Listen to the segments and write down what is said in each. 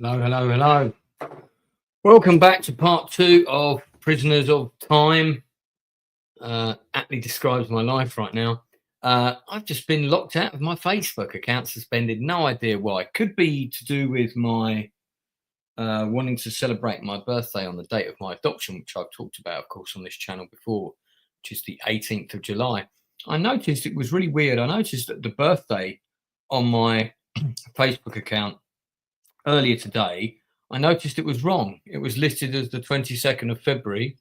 Hello, hello, hello. Welcome back to part 2 of Prisoners of Time. Aptly describes my life right now. I've just been locked out of my Facebook account, suspended. No idea why. Could be to do with my wanting to celebrate my birthday on the date of my adoption, which I've talked about, of course, on this channel before, which is the 18th of July. I noticed it was really weird. I noticed that the birthday on my Facebook account earlier today, I noticed it was wrong. It was listed as the 22nd of February.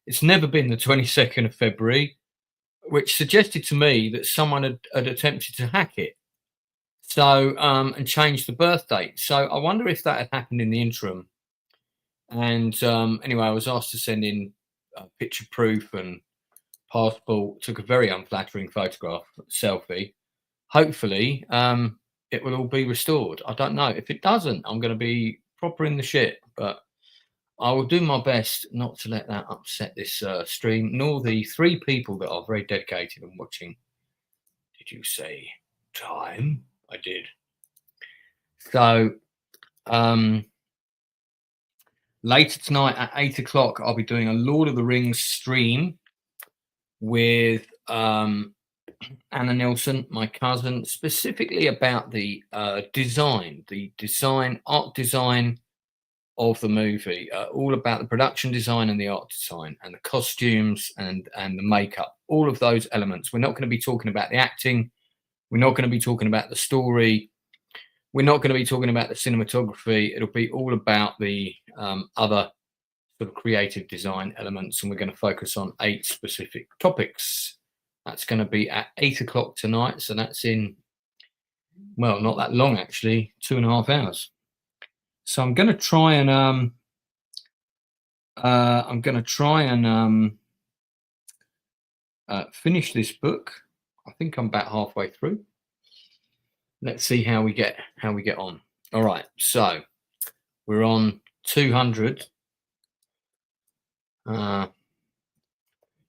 It's never been the 22nd of February, which suggested to me that someone had attempted to hack it. So, and change the birth date. So I wonder if that had happened in the interim. And anyway, I was asked to send in picture proof and passport. Took a very unflattering photograph, selfie. Hopefully, it will all be restored. I don't know. If it doesn't, I'm going to be proper in the shit. But I will do my best not to let that upset this stream, nor the 3 people that are very dedicated and watching. Did you say time? I did. So later tonight at 8 o'clock, I'll be doing a Lord of the Rings stream with Anna Nielsen, my cousin, specifically about the art design of the movie, all about the production design and the art design and the costumes and the makeup, all of those elements. We're not going to be talking about the acting. We're not going to be talking about the story. We're not going to be talking about the cinematography. It'll be all about the other sort of creative design elements, and we're going to focus on 8 specific topics. That's going to be at 8 o'clock tonight, so that's in, well, not that long actually, 2.5 hours. So I'm going to try and finish this book. I think I'm about halfway through. Let's see how we get on. All right, so we're on 200.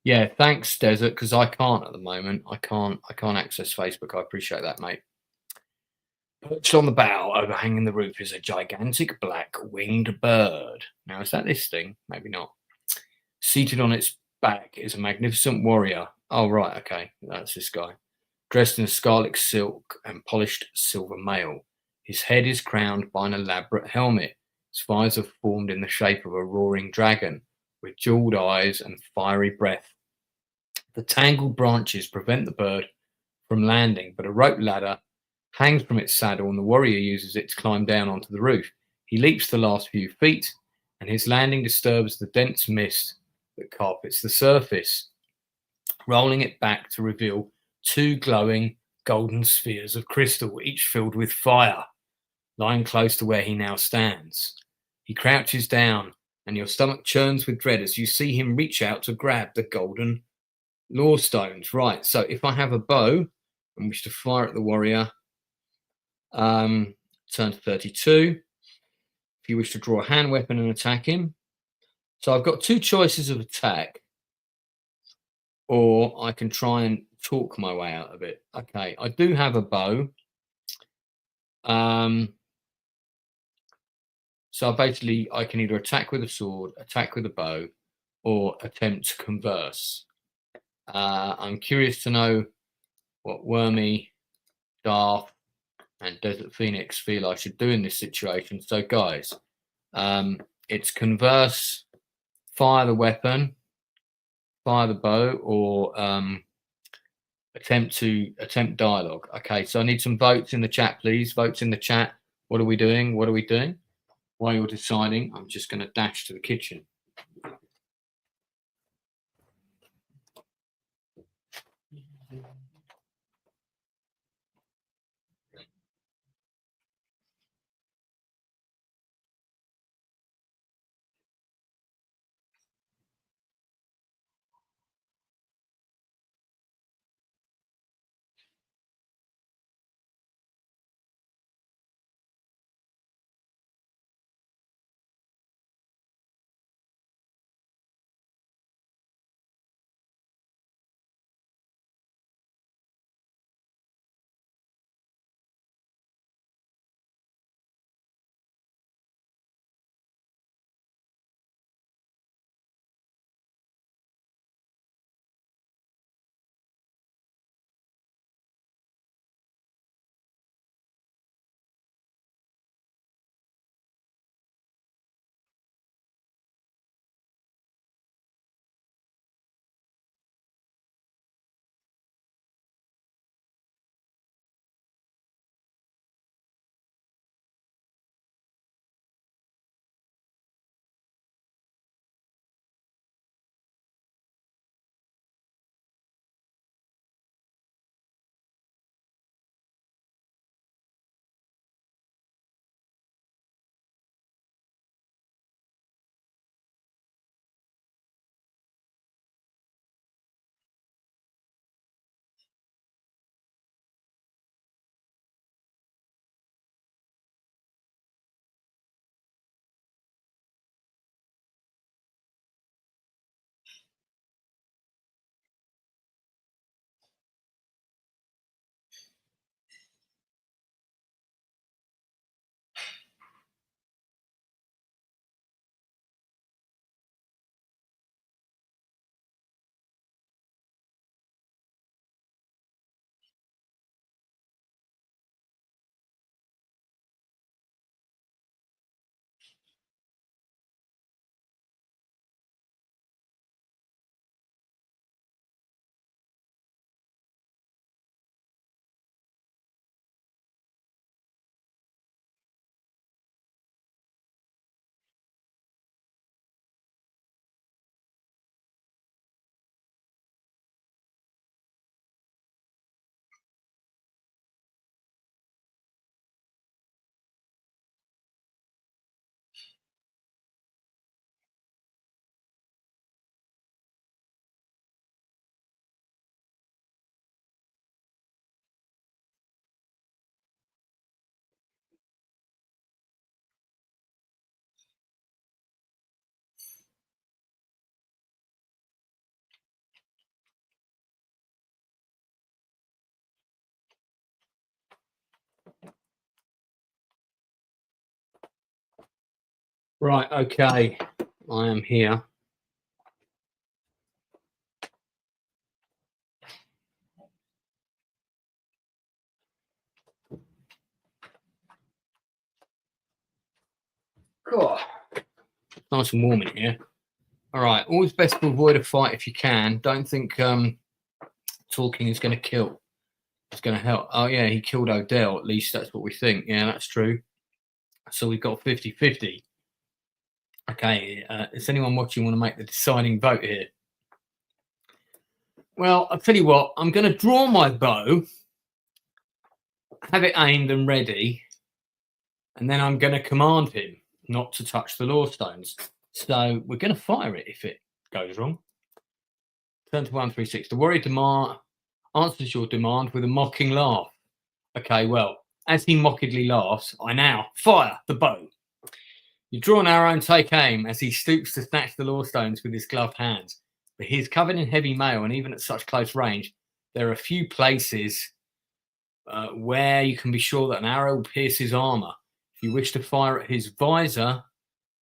Yeah, thanks, Desert, because I can't at the moment. I can't access Facebook. I appreciate that, mate. Perched on the bough, overhanging the roof, is a gigantic black winged bird. Now, is that this thing? Maybe not. Seated on its back is a magnificent warrior. Oh, right, okay, that's this guy. Dressed in scarlet silk and polished silver mail. His head is crowned by an elaborate helmet. His visor formed in the shape of a roaring dragon, with jeweled eyes and fiery breath. The tangled branches prevent the bird from landing, but a rope ladder hangs from its saddle, and the warrior uses it to climb down onto the roof. He leaps the last few feet, and his landing disturbs the dense mist that carpets the surface, rolling it back to reveal 2 glowing golden spheres of crystal, each filled with fire, lying close to where he now stands. He crouches down, and your stomach churns with dread as you see him reach out to grab the golden lore stones. Right, so if I have a bow and wish to fire at the warrior, turn to 32. If you wish to draw a hand weapon and attack him. So I've got 2 choices of attack, or I can try and talk my way out of it. Okay, I do have a bow. So basically, I can either attack with a sword, attack with a bow, or attempt to converse. I'm curious to know what Wormy, Darth, and Desert Phoenix feel I should do in this situation. So, guys, it's converse, fire the weapon, fire the bow, or attempt dialogue. Okay, so I need some votes in the chat, please. Votes in the chat. What are we doing? What are we doing? While you're deciding, I'm just going to dash to the kitchen. Right, okay. I am here. God. Nice and warm in here. All right. Always best to avoid a fight if you can. Don't think talking is going to kill. It's going to help. Oh, yeah, he killed Odell. At least that's what we think. Yeah, that's true. So we've got 50-50. Okay. Is anyone watching want to make the deciding vote here? Well, I'll tell you what. I'm going to draw my bow, have it aimed and ready, and then I'm going to command him not to touch the law stones. So we're going to fire it if it goes wrong. Turn to 136. The warrior answers your demand with a mocking laugh. Okay, well, as he mockingly laughs, I now fire the bow. You draw an arrow and take aim as he stoops to snatch the law stones with his gloved hands. But he is covered in heavy mail, and even at such close range, there are a few places where you can be sure that an arrow will pierce his armor. If you wish to fire at his visor,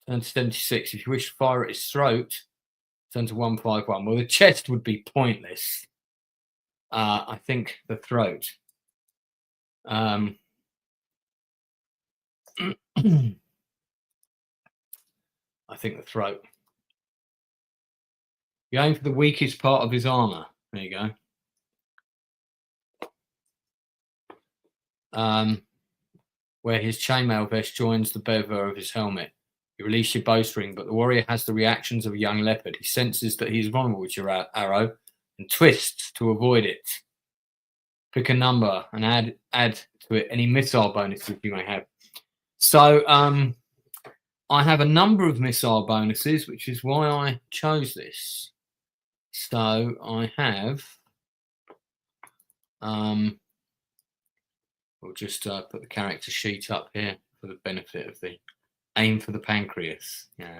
turn to 76. If you wish to fire at his throat, turn to 151. Well, the chest would be pointless. I think the throat. I think the throat. You aim for the weakest part of his armor. There you go. Where his chainmail vest joins the bevel of his helmet. You release your bowstring, but the warrior has the reactions of a young leopard. He senses that he is vulnerable with your arrow and twists to avoid it. Pick a number and add to it any missile bonuses you may have. So I have a number of missile bonuses, which is why I chose this. So I have, we'll just put the character sheet up here for the benefit of the aim for the pancreas. Yeah.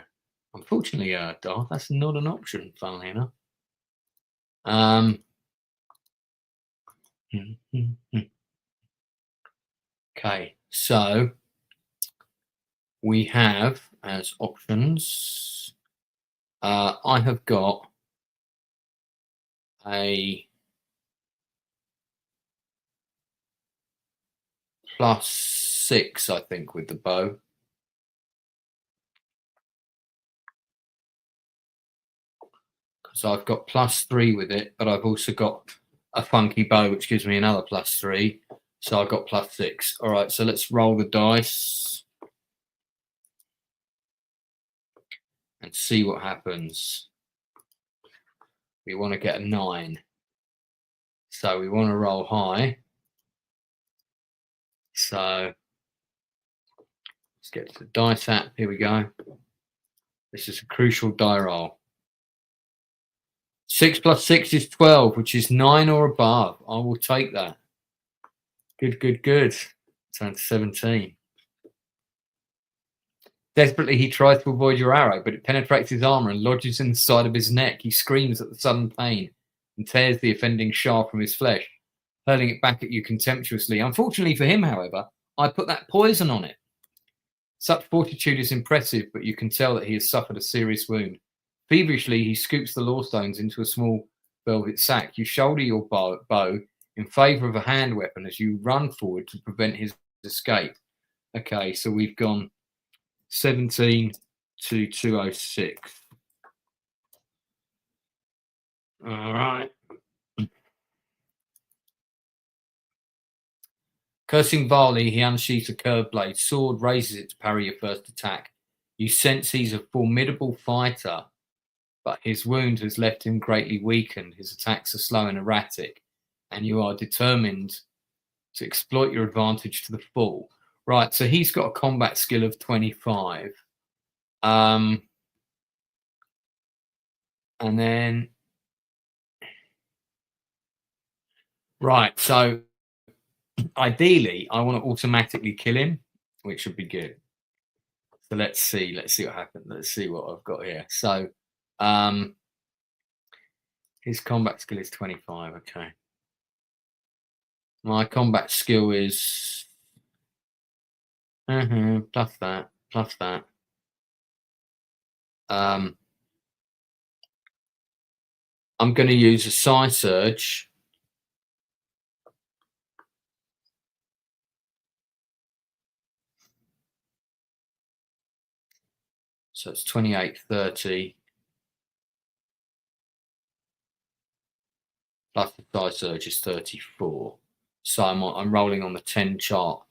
Unfortunately, Darth, that's not an option, funnily enough. Okay, so we have as options, I have got a +6, I think, with the bow. So I've got +3 with it, but I've also got a funky bow, which gives me another +3. So I've got +6. All right, so let's roll the dice and see what happens. We want to get a 9. So we want to roll high. So let's get to the dice app. Here we go. This is a crucial die roll. 6 + 6 is 12, which is 9 or above. I will take that. Good. Turn to 17. Desperately, he tries to avoid your arrow, but it penetrates his armor and lodges in the side of his neck. He screams at the sudden pain and tears the offending shaft from his flesh, hurling it back at you contemptuously. Unfortunately for him, however, I put that poison on it. Such fortitude is impressive, but you can tell that he has suffered a serious wound. Feverishly, he scoops the law stones into a small velvet sack. You shoulder your bow in favour of a hand weapon as you run forward to prevent his escape. Okay, so we've gone 17 to 206. All right. Cursing vilely, he unsheaths a curved blade. Sword raises it to parry your first attack. You sense he's a formidable fighter, but his wound has left him greatly weakened. His attacks are slow and erratic, and you are determined to exploit your advantage to the full. Right, so he's got a combat skill of 25. And then, right, so ideally, I want to automatically kill him, which should be good. So let's see what happens. Let's see what I've got here. So, his combat skill is 25. Okay. My combat skill is plus that. I'm going to use a psi surge. So it's 28, 30. Plus the psi surge is 34. So I'm rolling on the 10 chart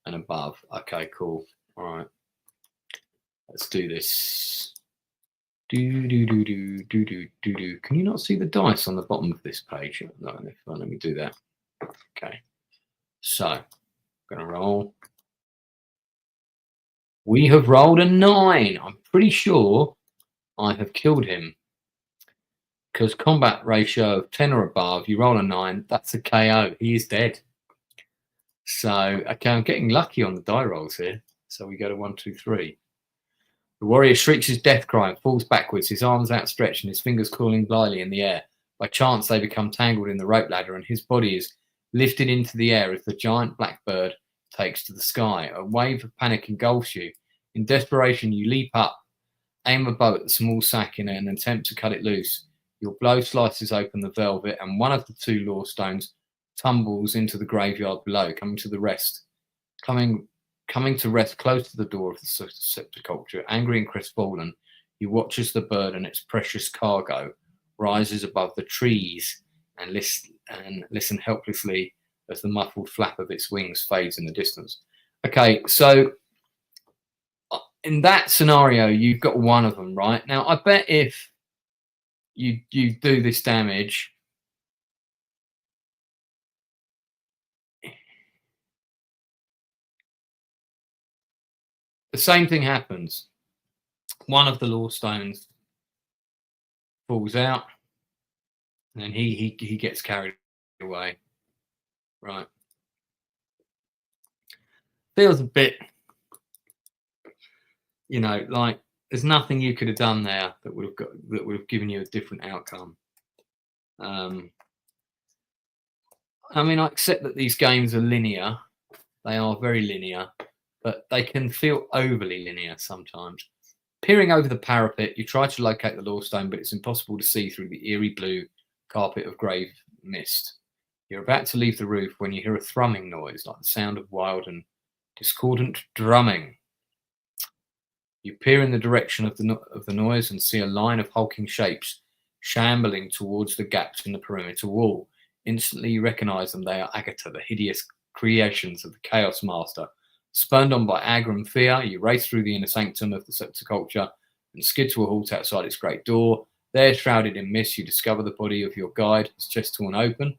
and above. Okay, cool. All right. Let's do this. Can you not see the dice on the bottom of this page? No, let me do that. Okay. So I'm gonna roll. We have rolled a 9. I'm pretty sure I have killed him. Because combat ratio of 10 or above, you roll a 9, that's a KO. He is dead. So, okay, I'm getting lucky on the die rolls here. So we go to 1, 2, 3. The warrior shrieks his death cry and falls backwards, his arms outstretched and his fingers coiling blindly in the air. By chance, they become tangled in the rope ladder, and his body is lifted into the air as the giant black bird takes to the sky. A wave of panic engulfs you. In desperation, you leap up, aim a bow at the small sack in an attempt to cut it loose. Your blow slices open the velvet, and one of the 2 lore stones tumbles into the graveyard below, coming to rest close to the door of the sepulchre. Angry and crestfallen, you watch as the bird and its precious cargo rises above the trees and listen helplessly as the muffled flap of its wings fades in the distance. Okay, so in that scenario, you've got one of them, right? Now, I bet if you do this damage, the same thing happens. One of the lore stones falls out, and then he gets carried away. Right. Feels a bit, like there's nothing you could have done there that would have given you a different outcome. I mean, I accept that these games are linear. They are very linear, but they can feel overly linear sometimes. Peering over the parapet, you try to locate the lore stone, but it's impossible to see through the eerie blue carpet of grave mist. You're about to leave the roof when you hear a thrumming noise, like the sound of wild and discordant drumming. You peer in the direction of the noise and see a line of hulking shapes shambling towards the gaps in the perimeter wall. Instantly you recognize them. They are Agatha, the hideous creations of the Chaos Master. Spurned on by anger and fear, you race through the inner sanctum of the sepulchre and skid to a halt outside its great door. There, shrouded in mist, you discover the body of your guide, his chest torn open,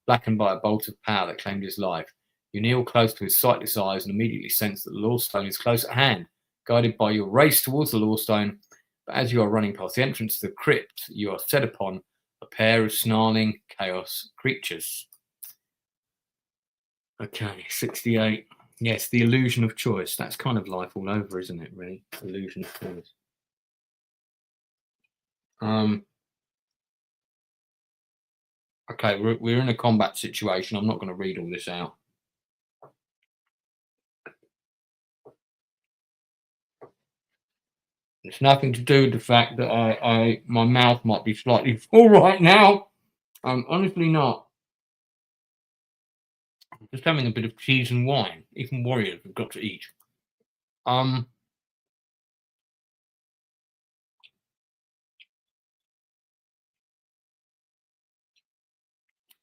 blackened by a bolt of power that claimed his life. You kneel close to his sightless eyes and immediately sense that the lore stone is close at hand. Guided by your race towards the lore stone, but as you are running past the entrance to the crypt, you are set upon a pair of snarling chaos creatures. Okay, 68. Yes, the illusion of choice. That's kind of life all over, isn't it, really? Illusion of choice. Okay, we're in a combat situation. I'm not going to read all this out. It's nothing to do with the fact that my mouth might be slightly full right now. I'm honestly not. I'm just having a bit of cheese and wine. Even warriors have got to eat.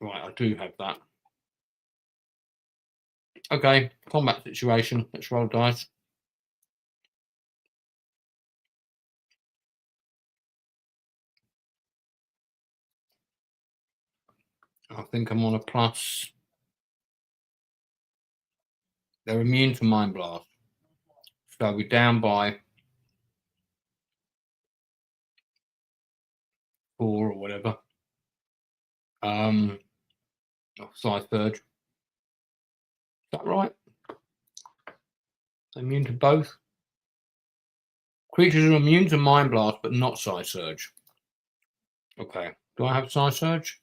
Right, I do have that. Okay, combat situation. Let's roll dice. I think I'm on a plus. They're immune to Mind Blast. So we're down by 4 or whatever. Psi surge. Is that right? Immune to both? Creatures are immune to Mind Blast, but not Psi Surge. Okay. Do I have Psi Surge?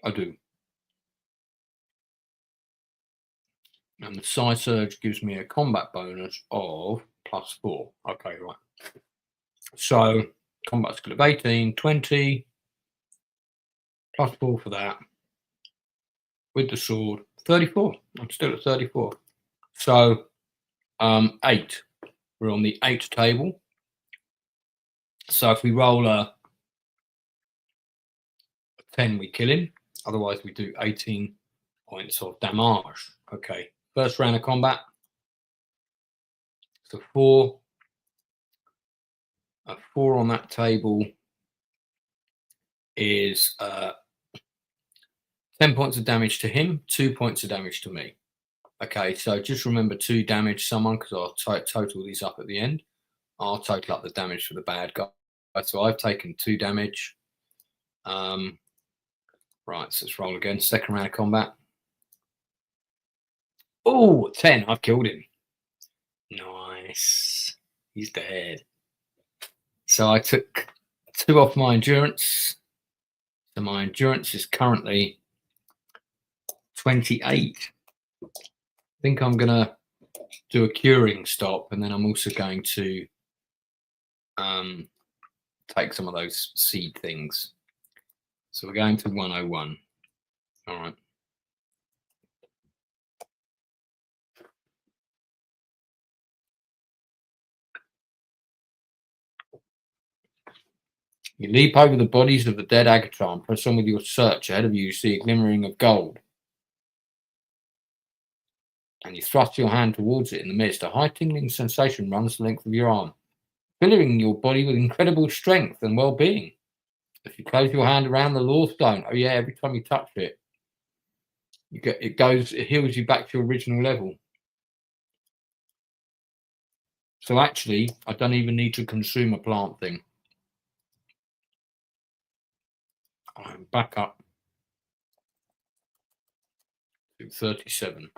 I do. And the Psi Surge gives me a combat bonus of +4. Okay, right. So combat skill of 18, 20, +4 for that. With the sword, 34. I'm still at 34. So 8. We're on the 8 table. So if we roll a 10, we kill him. Otherwise, we do 18 points of damage. Okay, first round of combat. So 4. A 4 on that table is 10 points of damage to him, 2 points of damage to me. Okay, so just remember to damage someone because I'll total these up at the end. I'll total up the damage for the bad guy. So I've taken 2 damage. Right, so let's roll again. Second round of combat. Oh, 10. I've killed him. Nice. He's dead. So I took 2 off my endurance. So my endurance is currently 28. I think I'm going to do a curing stop, and then I'm also going to take some of those seed things. So we're going to 101. All right. You leap over the bodies of the dead Agatar and press on with your search. Ahead of you, you see a glimmering of gold. And you thrust your hand towards it in the mist. A high tingling sensation runs the length of your arm, filling your body with incredible strength and well-being. If you close your hand around the law stone, oh yeah, every time you touch it, it heals you back to your original level. So actually, I don't even need to consume a plant thing. I'm back up to 37.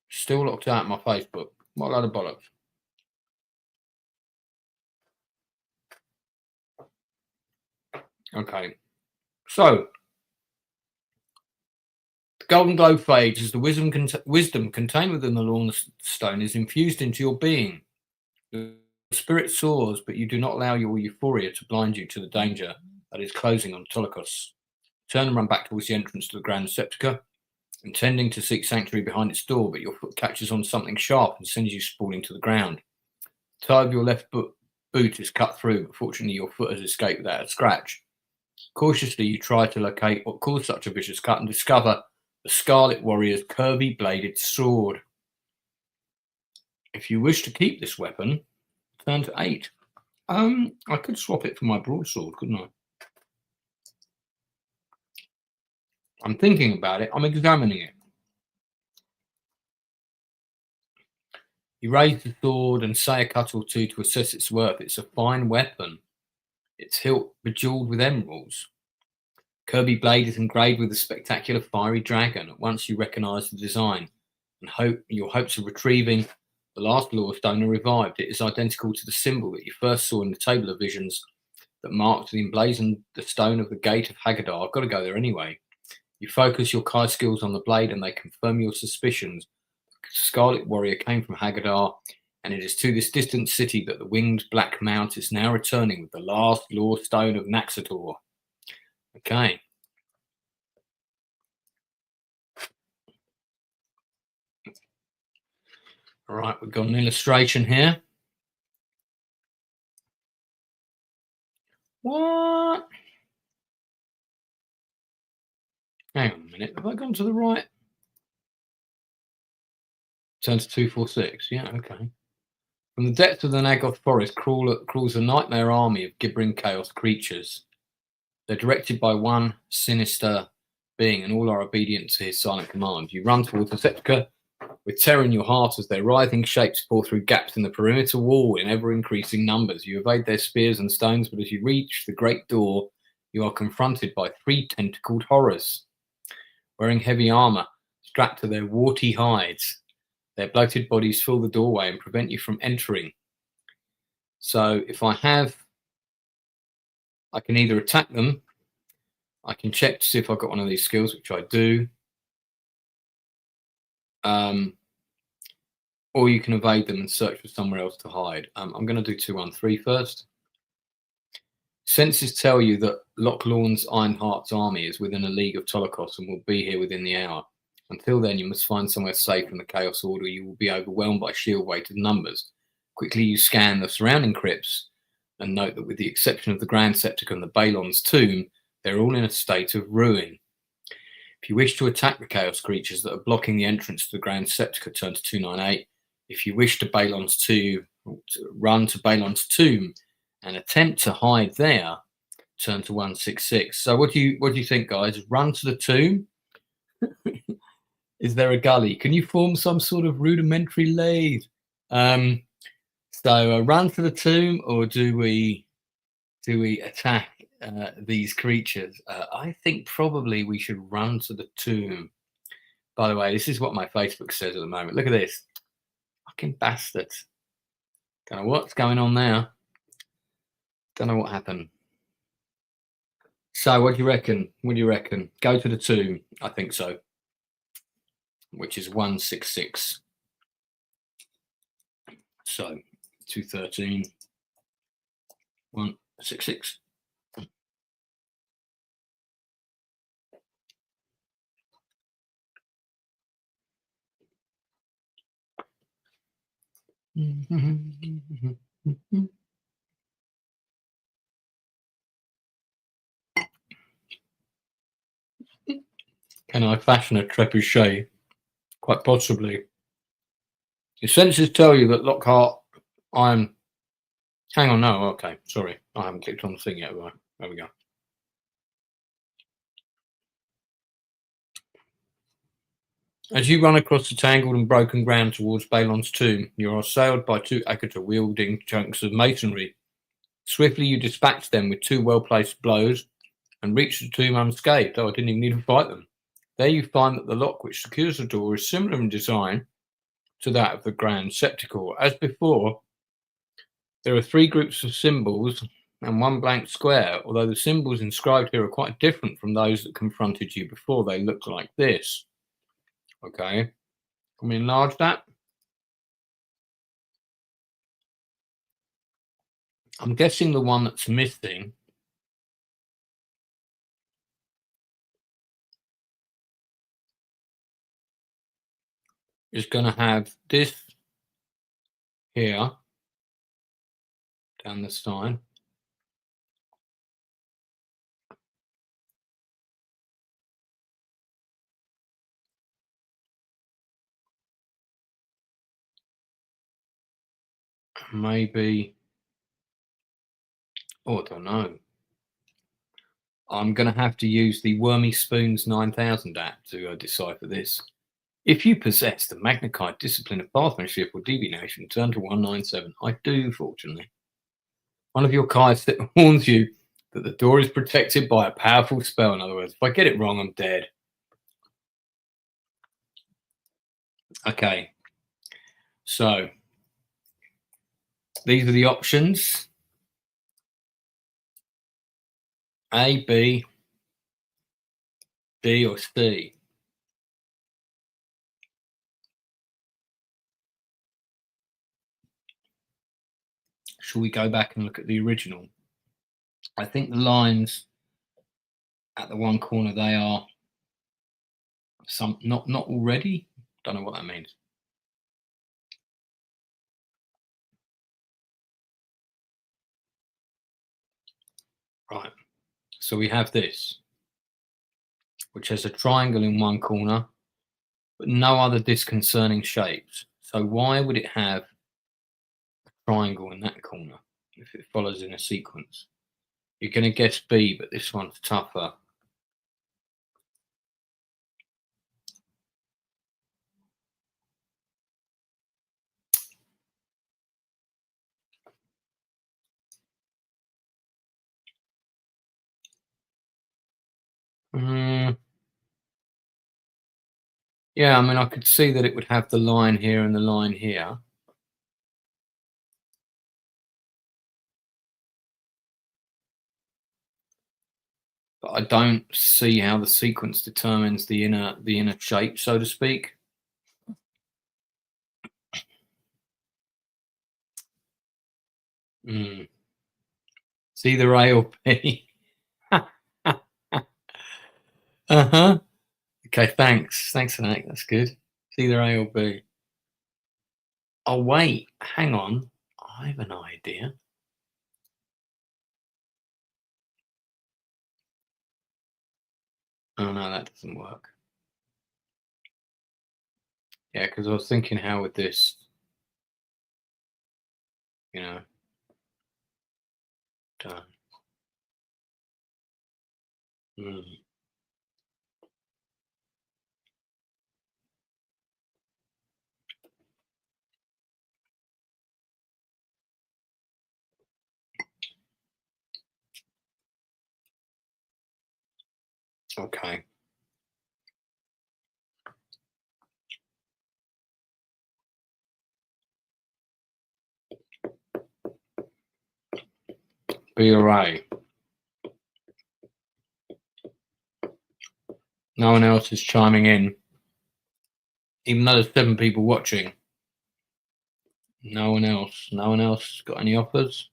Still locked out my Facebook. What a load of bollocks. Okay. So, the golden glow fades as the wisdom contained within the lawn stone is infused into your being. The spirit soars, but you do not allow your euphoria to blind you to the danger that is closing on Autolycus. Turn and run back towards the entrance to the Grand Sepulchre, intending to seek sanctuary behind its door, but your foot catches on something sharp and sends you sprawling to the ground. The toe of your left boot is cut through, but fortunately your foot has escaped without a scratch. Cautiously, you try to locate what caused such a vicious cut and discover the Scarlet Warrior's curvy-bladed sword. If you wish to keep this weapon, turn to 8. I could swap it for my broadsword, couldn't I? I'm thinking about it. I'm examining it. You raise the sword and say a cut or two to assess its worth. It's a fine weapon. Its hilt bejeweled with emeralds. Kirby blade is engraved with a spectacular fiery dragon. At once you recognise the design, and your hopes of retrieving the last law stone are revived. It is identical to the symbol that you first saw in the table of visions that marked the emblazoned the stone of the gate of Haggadar. I've got to go there anyway. You focus your Kai skills on the blade, and they confirm your suspicions. The Scarlet Warrior came from Haggadar, and it is to this distant city that the winged Black Mount is now returning with the last law stone of Naxator. Okay. All right, we've got an illustration here. What? Hang on a minute. Have I gone to the right? Turn to 246. Yeah, okay. From the depths of the Nagoth forest crawls a nightmare army of gibbering chaos creatures. They're directed by one sinister being, and all are obedient to his silent command. You run towards the sepulchre with terror in your heart as their writhing shapes pour through gaps in the perimeter wall in ever-increasing numbers. You evade their spears and stones, but as you reach the great door, you are confronted by 3 tentacled horrors. Wearing heavy armour, strapped to their warty hides, their bloated bodies fill the doorway and prevent you from entering. So if I can either attack them I can check to see if I've got one of these skills, which I do. Or you can evade them and search for somewhere else to hide. I'm going to do 213 first. Senses tell you that Lochlorn's Ironheart's army is within a league of Tolokos and will be here within the hour. Until then, you must find somewhere safe from the Chaos Order. You will be overwhelmed by shield-weighted numbers. Quickly, you scan the surrounding crypts and note that with the exception of the Grand Septic and the Balon's tomb, they're all in a state of ruin. If you wish to attack the Chaos creatures that are blocking the entrance to the Grand Septica, turn to 298. If you wish to run to Balon's tomb and attempt to hide there, turn to 166. So what do you think, guys? Run to the tomb? Is there a gully? Can you form some sort of rudimentary lathe? So run to the tomb, or do we attack these creatures? I think probably we should run to the tomb. By the way, this is what my Facebook says at the moment. Look at this. Fucking bastards. Don't know what's going on there. Don't know what happened. So what do you reckon? What do you reckon? Go to the tomb. I think so. Which is 166. So 213. 166. Can I fashion a trebuchet? Quite possibly. Your senses tell you that Lockhart, hang on, no, okay, sorry. I haven't clicked on the thing yet, right? There we go. As you run across the tangled and broken ground towards Balon's tomb, you are assailed by two Akata wielding chunks of masonry. Swiftly you dispatch them with two well-placed blows and reach the tomb unscathed. Oh, I didn't even need to fight them. There you find that the lock which secures the door is similar in design to that of the Grand Septicore. As before, there are three groups of symbols and one blank square, although the symbols inscribed here are quite different from those that confronted you before. They look like this. Okay, can we enlarge that? I'm guessing the one that's missing is going to have this here down the side. Maybe, oh, I don't know. I'm going to have to use the Wormy Spoons 9000 app to decipher this. If you possess the Magnified discipline of Pathmanship or Divination, turn to 197. I do, fortunately. One of your cards warns you that the door is protected by a powerful spell. In other words, if I get it wrong, I'm dead. Okay. So, these are the options. A, B, D, or C. Shall we go back and look at the original? I think the lines at the one corner, they are some not already. Don't know what that means. Right. So we have this, which has a triangle in one corner, but no other disconcerting shapes. So why would it have a triangle in that corner if it follows in a sequence? You're going to guess B, but this one's tougher. Yeah, I mean, I could see that it would have the line here and the line here. but I don't see how the sequence determines the inner shape, so to speak. It's either A or B. Okay, thanks for that. That's good. It's either A or B. Oh wait, hang on. I have an idea. Oh no, that doesn't work. Yeah, because I was thinking, how would this, done? Okay. B or A. No one else is chiming in. Even though there's 7 people watching. No one else got any offers?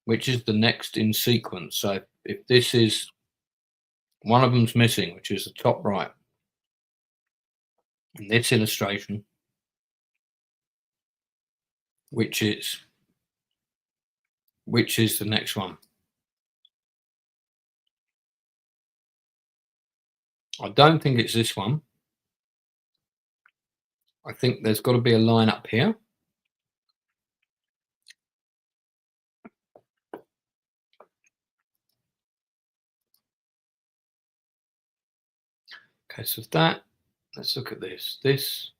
Which is the next in sequence? So if this is, one of them's missing, which is the top right. In this illustration, which is the next one? I don't think it's this one. I think there's got to be a line up here. Okay, so that, let's look at this. This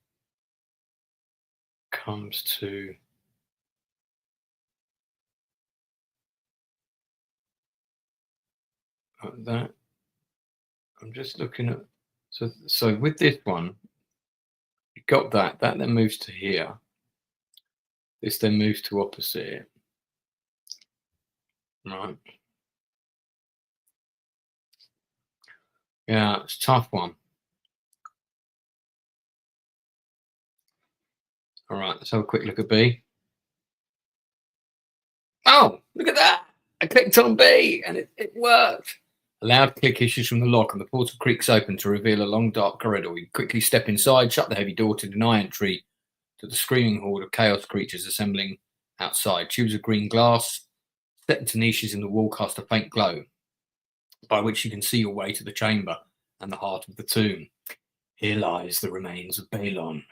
comes to that. I'm just looking at, so with this one, you got that then moves to here. This then moves to opposite. Right. Yeah, it's a tough one. All right, let's have a quick look at B. Oh, look at that! I clicked on B and it worked. A loud click issues from the lock and the portal creaks open to reveal a long dark corridor. We quickly step inside, shut the heavy door to deny entry to the screaming horde of chaos creatures assembling outside. Tubes of green glass set into niches in the wall cast a faint glow, by which you can see your way to the chamber and the heart of the tomb. Here lies the remains of Balon,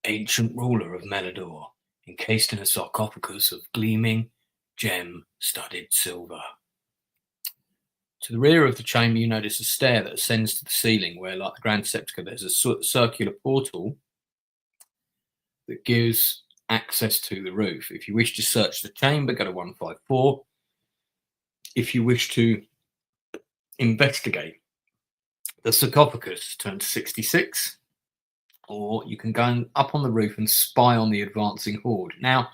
ancient ruler of Melador, encased in a sarcophagus of gleaming, gem-studded silver. To the rear of the chamber, you notice a stair that ascends to the ceiling, where, like the Grand Sepulchre, there's a circular portal that gives access to the roof. If you wish to search the chamber, go to 154. If you wish to investigate the sarcophagus, turn to 66. Or you can go up on the roof and spy on the advancing horde. Now,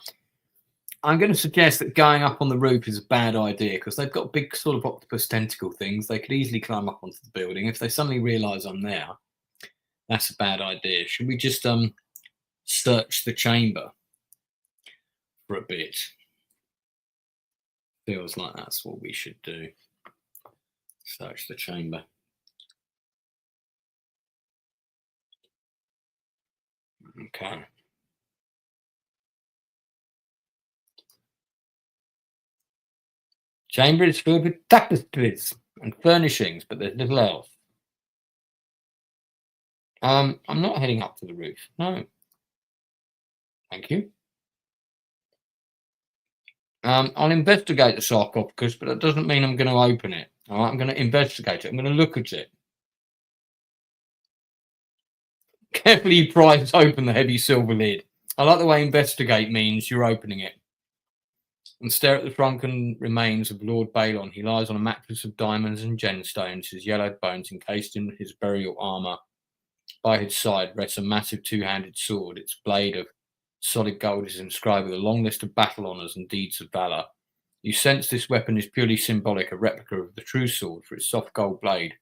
I'm going to suggest that going up on the roof is a bad idea, because they've got big sort of octopus tentacle things. They could easily climb up onto the building. If they suddenly realise I'm there, that's a bad idea. Should we just search the chamber for a bit? Feels like that's what we should do. Search the chamber. Okay. Chamber is filled with tapestries and furnishings, but there's little else. I'm not heading up to the roof. No. Thank you. I'll investigate the sarcophagus, but that doesn't mean I'm going to open it. All right, I'm going to investigate it. I'm going to look at it. Carefully prise open the heavy silver lid. I like the way investigate means you're opening it. And stare at the shrunken remains of Lord Balon. He lies on a mattress of diamonds and gemstones, his yellowed bones encased in his burial armour. By his side rests a massive two-handed sword. Its blade of solid gold is inscribed with a long list of battle honours and deeds of valour. You sense this weapon is purely symbolic, a replica of the true sword, for its soft gold blade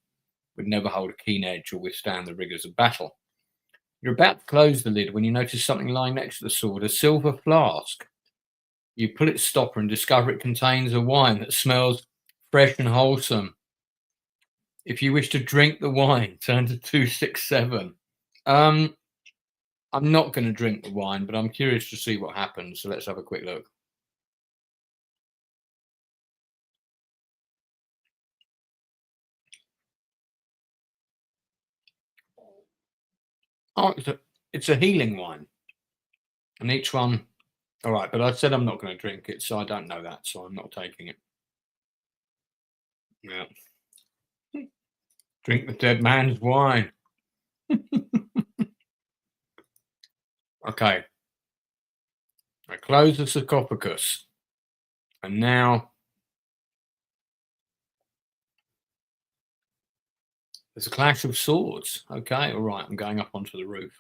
would never hold a keen edge or withstand the rigours of battle. You're about to close the lid when you notice something lying next to the sword, a silver flask. You pull its stopper and discover it contains a wine that smells fresh and wholesome. If you wish to drink the wine, turn to 267. I'm not going to drink the wine, but I'm curious to see what happens. So let's have a quick look. Oh, it's a healing wine. And each one, all right, but I said I'm not going to drink it, so I don't know that, so I'm not taking it. Yeah. Drink the dead man's wine. Okay. I close the sarcophagus. And now there's a clash of swords. Okay, all right, I'm going up onto the roof.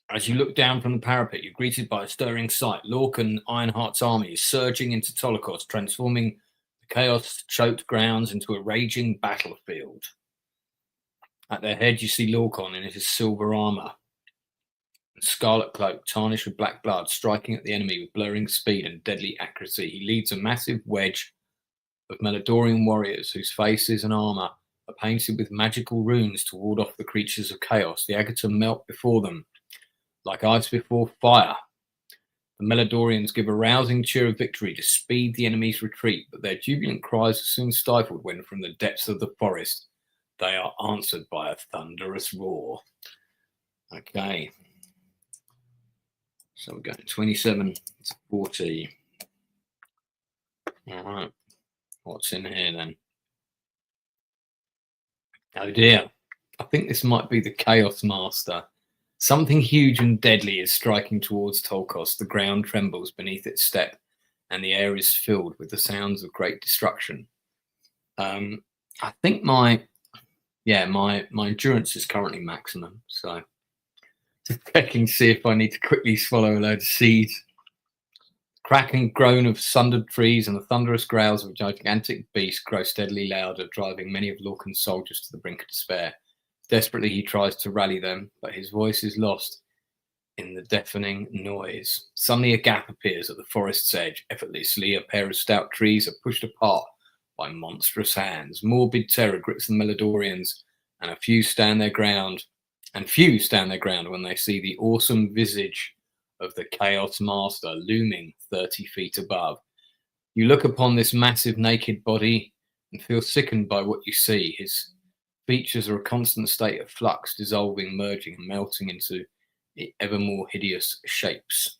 As you look down from the parapet, you're greeted by a stirring sight. Logue and Ironheart's army is surging into Tolokos, transforming the chaos-choked grounds into a raging battlefield. At their head, you see Logue in his silver armor and scarlet cloak, tarnished with black blood, striking at the enemy with blurring speed and deadly accuracy. He leads a massive wedge of Meladorian warriors whose faces and armor are painted with magical runes to ward off the creatures of chaos. The Agata melt before them like ice before fire. The Meladorians give a rousing cheer of victory to speed the enemy's retreat, but their jubilant cries are soon stifled when, from the depths of the forest, they are answered by a thunderous roar. Okay. So we're going 27 to 40. All right. What's in here then? Oh dear. I think this might be the Chaos Master. Something huge and deadly is striking towards Tolkos. The ground trembles beneath its step, and the air is filled with the sounds of great destruction. I think my endurance is currently maximum, so just checking to see if I need to quickly swallow a load of seeds. Cracking groan of sundered trees and the thunderous growls of a gigantic beast grow steadily louder, driving many of Lorcan's soldiers to the brink of despair. Desperately, he tries to rally them, but his voice is lost in the deafening noise. Suddenly, a gap appears at the forest's edge. Effortlessly, a pair of stout trees are pushed apart by monstrous hands. Morbid terror grips the Meladorians, and few stand their ground when they see the awesome visage of the Chaos Master looming 30 feet above. You look upon this massive naked body and feel sickened by what you see. His features are a constant state of flux, dissolving, merging, and melting into ever more hideous shapes.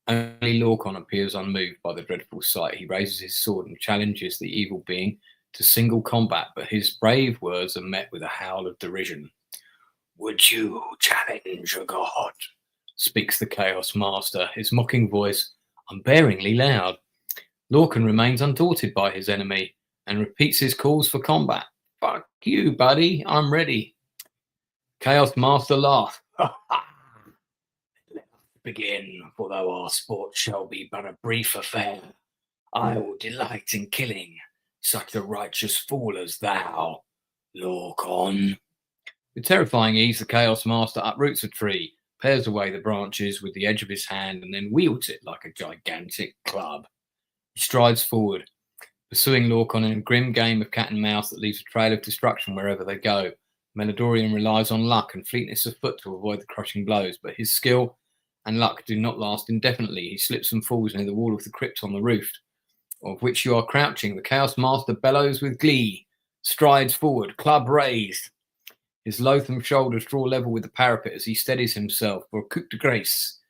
Only Lorcan appears unmoved by the dreadful sight. He raises his sword and challenges the evil being to single combat, but his brave words are met with a howl of derision. "Would you challenge a god?" speaks the Chaos Master, his mocking voice unbearingly loud. Lorcan remains undaunted by his enemy and repeats his calls for combat. "Fuck you, buddy. I'm ready." Chaos Master laughs. "Let us begin, for though our sport shall be but a brief affair, I will delight in killing such a righteous fool as thou, Lorcan." With terrifying ease, the Chaos Master uproots a tree, pares away the branches with the edge of his hand, and then wields it like a gigantic club. He strides forward, pursuing Lorcan in a grim game of cat and mouse that leaves a trail of destruction wherever they go. Meladorian relies on luck and fleetness of foot to avoid the crushing blows, but his skill and luck do not last indefinitely. He slips and falls near the wall of the crypt on the roof, of which you are crouching. The Chaos Master bellows with glee, strides forward, club raised. His loathsome shoulders draw level with the parapet as he steadies himself for a coup de grace.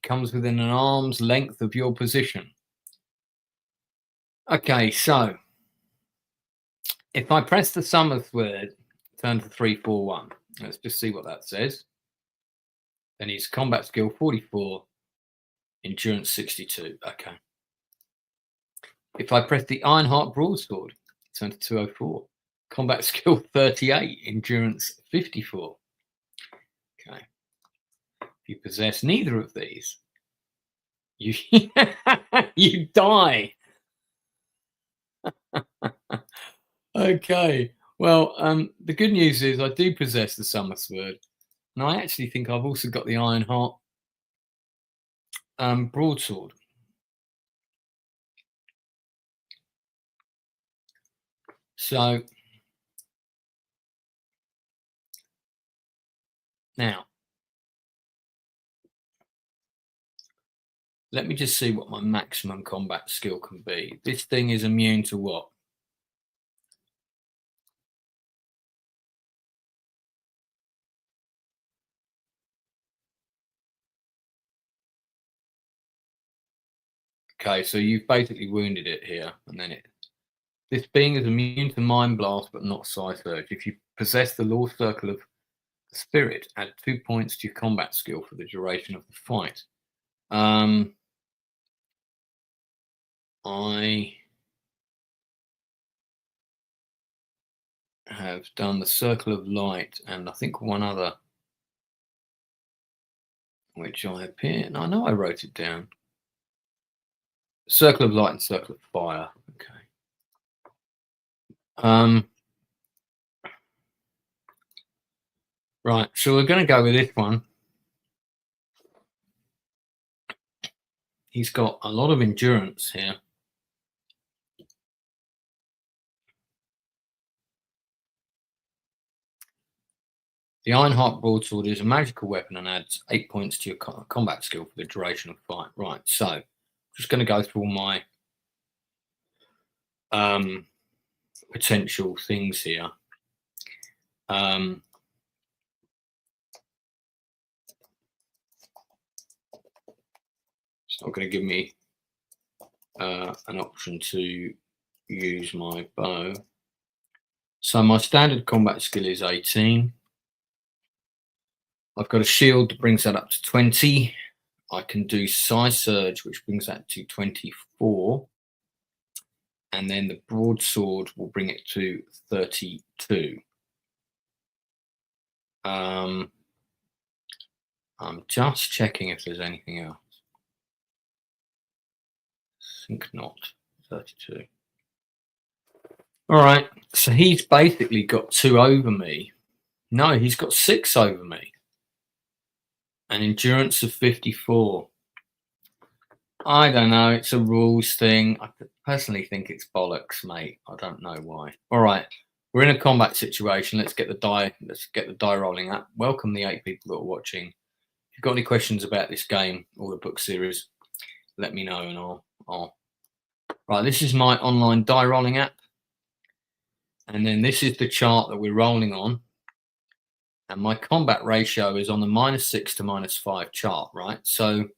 He comes within an arm's length of your position. Okay, so if I press the summons word, turn to 341. Let's just see what that says. Then he's combat skill 44, endurance 62. Okay. If I press the Ironheart Broadsword, turn to 204. Combat skill 38, endurance 54. Okay. If you possess neither of these, You you die. Okay. Well, the good news is I do possess the summer sword, and I actually think I've also got the Iron Heart broadsword. So now, let me just see what my maximum combat skill can be. This thing is immune to what? Okay, so you've basically wounded it here, and then this being is immune to Mind Blast, but not Psi Surge. If you possess the Law Circle of the Spirit, add 2 points to your combat skill for the duration of the fight. I have done the Circle of Light, and I think one other, which I appear. And I know I wrote it down. Circle of Light and Circle of Fire. Okay. Right, so we're going to go with this one. He's got a lot of endurance here. The Ironheart Broadsword is a magical weapon and adds 8 points to your combat skill for the duration of the fight. Right, so I'm just going to go through all my potential things here. It's not going to give me an option to use my bow. So my standard combat skill is 18. I've got a shield that brings that up to 20. I can do Psi Surge, which brings that to 24. And then the broadsword will bring it to 32. I'm just checking if there's anything else. I think not. 32. All right. So he's basically got 2 over me. No, he's got 6 over me. An endurance of 54. I don't know. It's a rules thing. I personally think it's bollocks, mate. I don't know why. All right. We're in a combat situation. Let's get the die rolling up. Welcome the 8 people that are watching. If you've got any questions about this game or the book series, let me know and I'll. Right, this is my online die rolling app. And then this is the chart that we're rolling on. And my combat ratio is on the -6 to -5 chart, right? So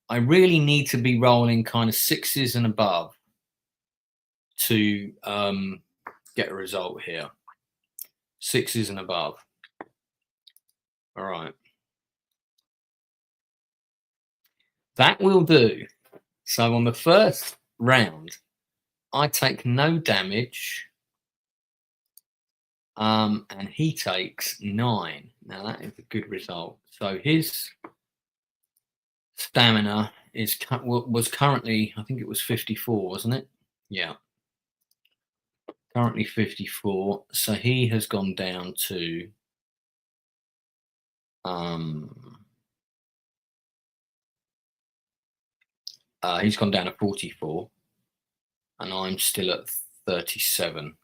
I really need to be rolling kind of 6s and above to get a result here. 6s and above. All right. That will do. So on the first round, I take no damage. And he takes 9. Now that is a good result. So his stamina was currently, I think it was 54, wasn't it? Yeah. Currently 54. So he has gone down to he's gone down to 44, and I'm still at 37.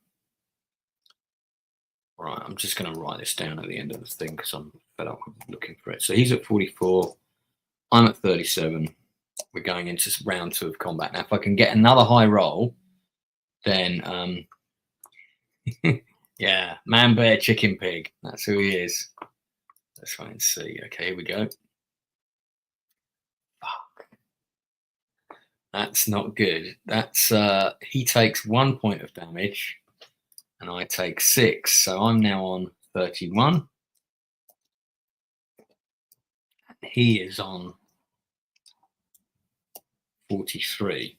Right, I'm just going to write this down at the end of the thing because I'm fed up with looking for it. So he's at 44. I'm at 37. We're going into round 2 of combat. Now, if I can get another high roll, then yeah, man, bear, chicken, pig. That's who he is. Let's try and see. Okay, here we go. Fuck. That's not good. That's he takes 1 point of damage, and I take 6. So I'm now on 31. He is on 43.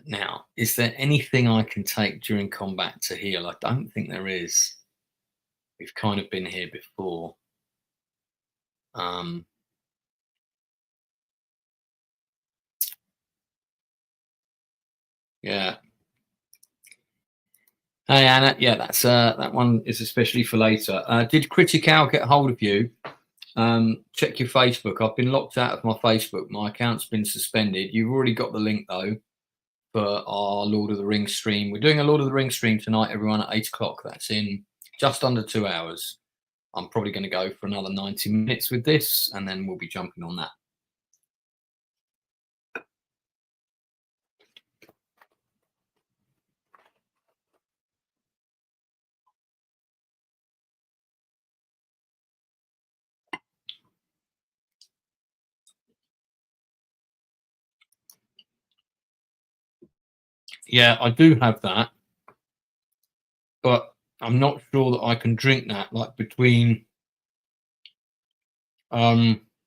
Now, is there anything I can take during combat to heal? I don't think there is. We've kind of been here before. Yeah. Hey Anna, yeah, that's that one is especially for later. Did Critical get hold of you? Check your Facebook. I've been locked out of my Facebook. My account's been suspended. You've already got the link though for our Lord of the Rings stream. We're doing a Lord of the Rings stream tonight, everyone, at 8 o'clock. That's in just under 2 hours. I'm probably going to go for another 90 minutes with this, and then we'll be jumping on that. Yeah, I do have that, but I'm not sure that I can drink that like between fights.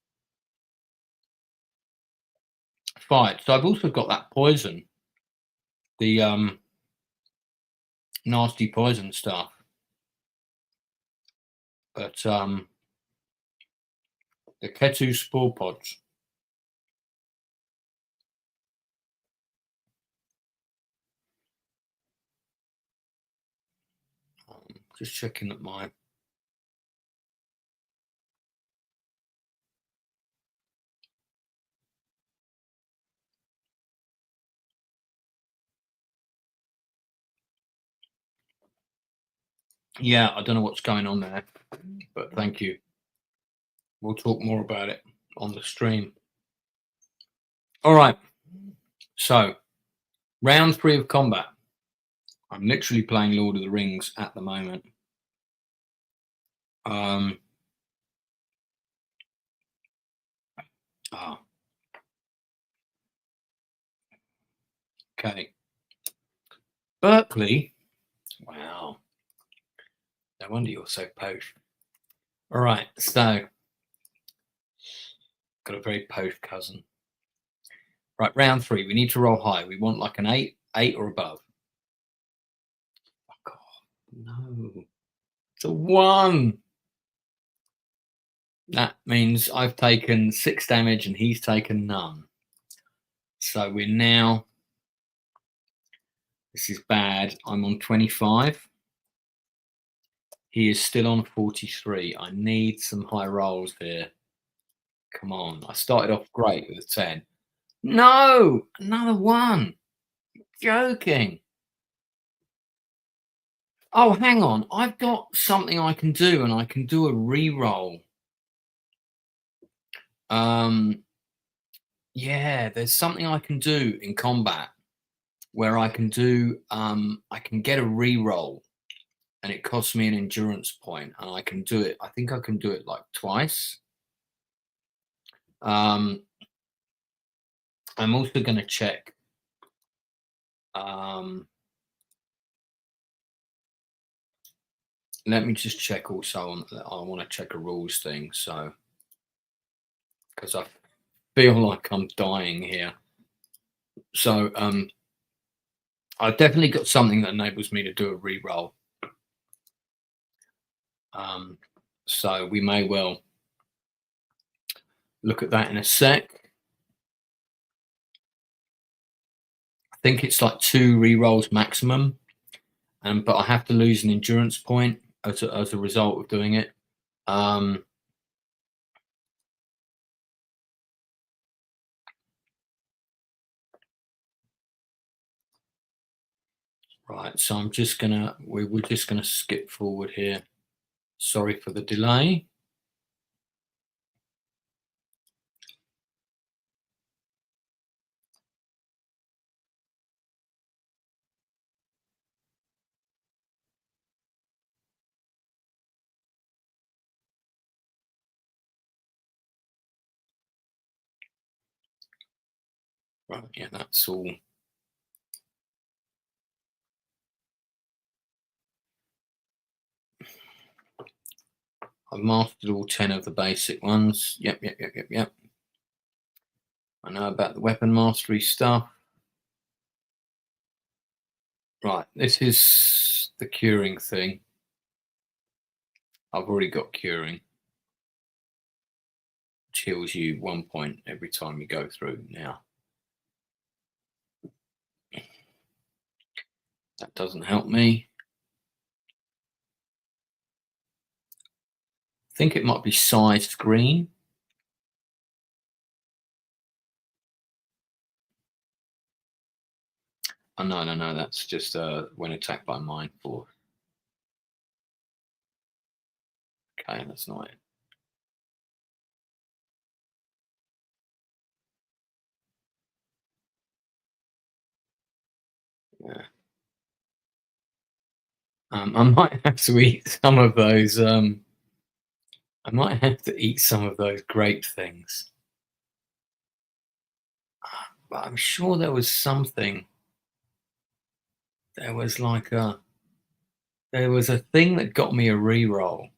So I've also got that poison, the nasty poison stuff. But the Ketu spore pods. Just checking that my yeah, I don't know what's going on there, but thank you. We'll talk more about it on the stream. All right. So, round 3 of combat. I'm literally playing Lord of the Rings at the moment. Okay. Berkeley. Wow. No wonder you're so posh. All right. So, got a very posh cousin. Right. Round 3. We need to roll high. We want like an 8 or above. Oh, God. No. It's a 1. That means I've taken 6 damage and he's taken none. So we're now, this is bad. I'm on 25. He is still on 43. I need some high rolls here. Come on. I started off great with a 10. No, another 1. Joking. Oh, hang on. I've got something I can do, and I can do a re-roll. Yeah, there's something I can do in combat where I can do I can get a re-roll, and it costs me an endurance point, and I can do it. I think I can do it like twice. I'm also going to check let me just check also on, I want to check a rules thing, so because I feel like I'm dying here. So I've definitely got something that enables me to do a re-roll. So we may well look at that in a sec. I think it's like 2 re-rolls maximum, but I have to lose an endurance point as a result of doing it. Right, so I'm just gonna we're just gonna skip forward here. Sorry for the delay. Right, yeah, that's all. I've mastered all 10 of the basic ones. Yep. I know about the weapon mastery stuff. Right, this is the curing thing. I've already got curing, which heals you 1 point every time you go through now. That doesn't help me. I think it might be sized green. Oh, no, that's just when attacked by mind force. Okay, that's not it. Yeah. I might have to eat some of those. I might have to eat some of those grape things. But I'm sure there was something. There was like there was a thing that got me a reroll.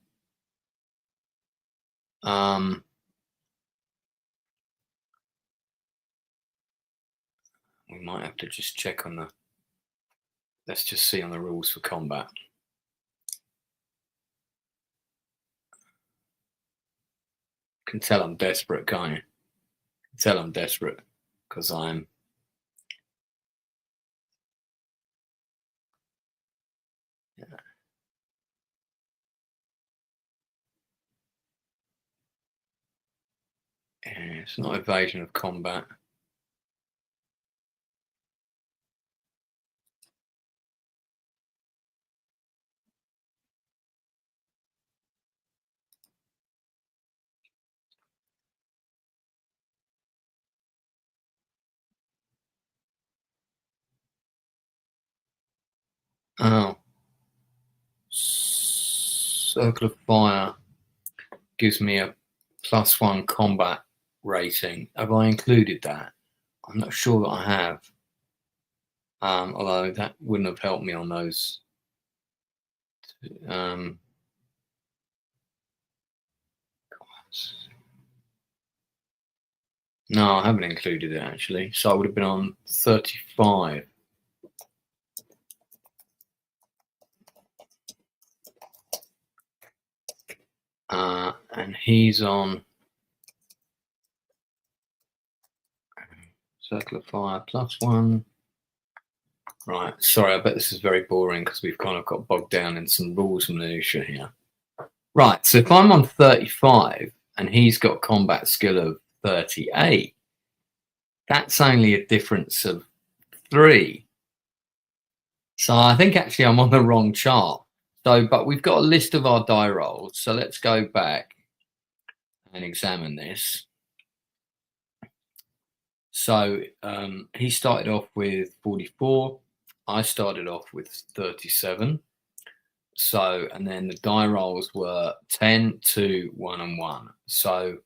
We might have to just check on the. Let's just see on the rules for combat. Can tell I'm desperate, can't you? Can tell I'm desperate because I'm. Yeah. It's not evasion of combat. Oh. Circle of Fire gives me a +1 combat rating. Have I included that? I'm not sure that I have. Although that wouldn't have helped me on those. No, I haven't included it actually. So I would have been on 35. And he's on Circle of Fire +1. Right, sorry, I bet this is very boring because we've kind of got bogged down in some rules minutiae here. Right, so if I'm on 35 and he's got combat skill of 38, that's only a difference of 3. So I think actually I'm on the wrong chart. So, but we've got a list of our die rolls. So let's go back and examine this. So he started off with 44. I started off with 37. So, and then the die rolls were 10, 2, 1, and 1. So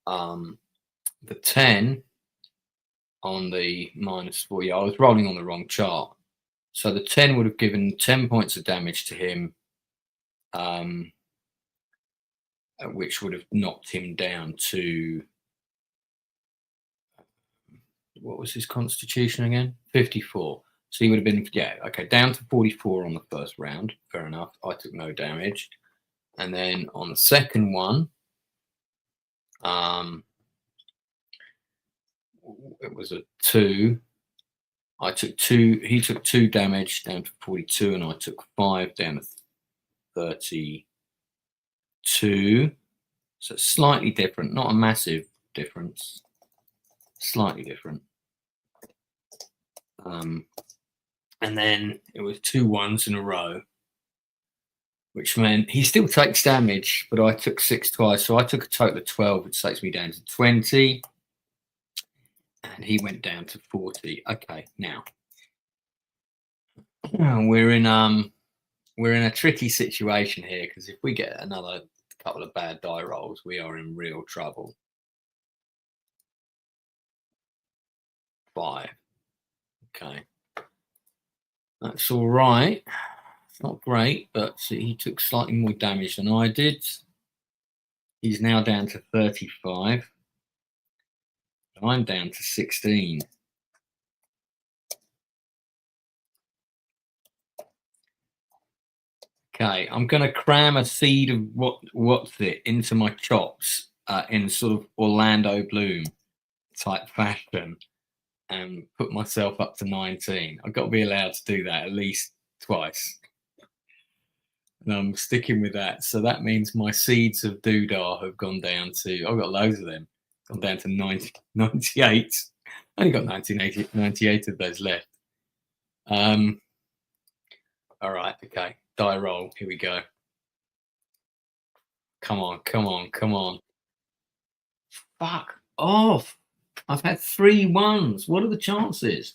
the 10 on the -4, yeah, I was rolling on the wrong chart. So the 10 would have given 10 points of damage to him, which would have knocked him down to, what was his constitution again? 54. So he would have been, yeah, okay, down to 44 on the first round. Fair enough. I took no damage. And then on the second one, it was a 2. I took 2. He took 2 damage down to 42, and I took 5 down to 32. So slightly different, not a massive difference. Slightly different. And then it was 2 1s in a row, which meant he still takes damage, but I took 6 twice. So I took a total of 12, which takes me down to 20. And he went down to 40. Okay, now we're in a tricky situation here, because if we get another couple of bad die rolls, we are in real trouble. 5. Okay. That's all right. It's not great, but see, he took slightly more damage than I did. He's now down to 35. I'm down to 16. Okay, I'm going to cram a seed of what's it into my chops in sort of Orlando Bloom type fashion. and put myself up to 19. I've got to be allowed to do that at least twice. And I'm sticking with that. So that means my seeds of doodah have gone down to, I've got loads of them, gone down to 98. I only got 98 of those left. All right, okay. Die roll. Here we go. Come on, come on, come on. Fuck off. I've had 3 ones. What are the chances?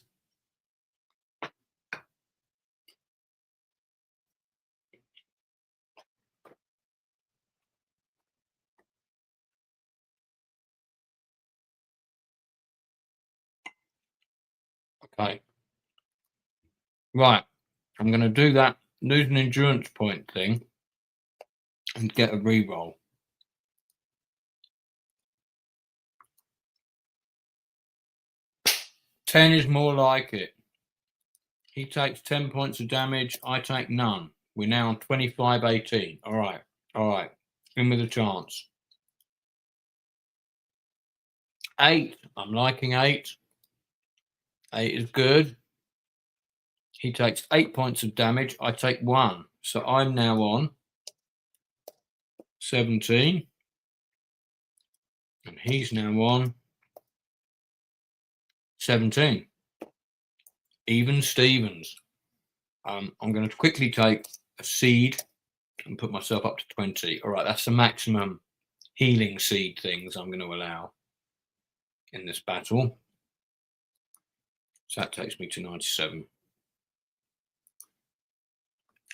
Okay. Right. I'm going to do that lose an endurance point thing and get a re-roll. Ten is more like it. He takes 10 points of damage. I take none. We're now on 25-18. All right. All right. In with a chance. 8. I'm liking 8. 8 is good. He takes 8 points of damage. I take 1. So I'm now on 17. And he's now on 17. Even Stevens. I'm going to quickly take a seed and put myself up to 20. All right, that's the maximum healing seed things I'm going to allow in this battle. So that takes me to 97.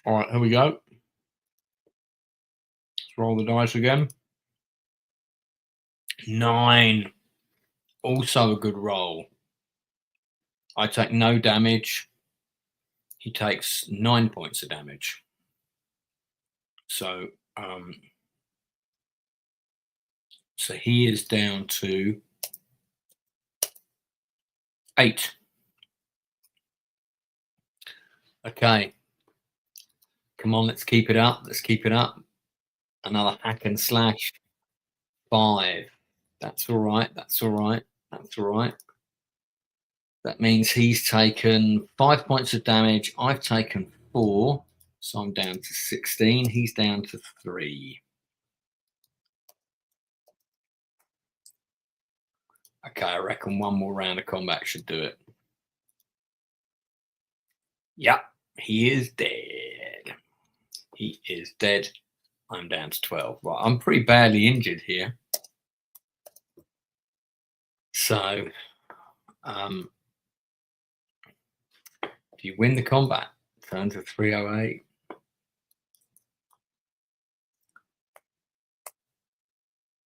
All right, here we go. Let's roll the dice again. 9. Also a good roll. I take no damage. He takes 9 points of damage. So, so he is down to 8. Okay. Come on, let's keep it up. Let's keep it up. Another hack and slash. 5. That's all right. That's all right. That's all right. That means he's taken 5 points of damage. I've taken 4. So I'm down to 16. He's down to 3. Okay, I reckon one more round of combat should do it. Yep, he is dead. He is dead. I'm down to 12. Right, I'm pretty badly injured here. So, if you win the combat, turn to 308.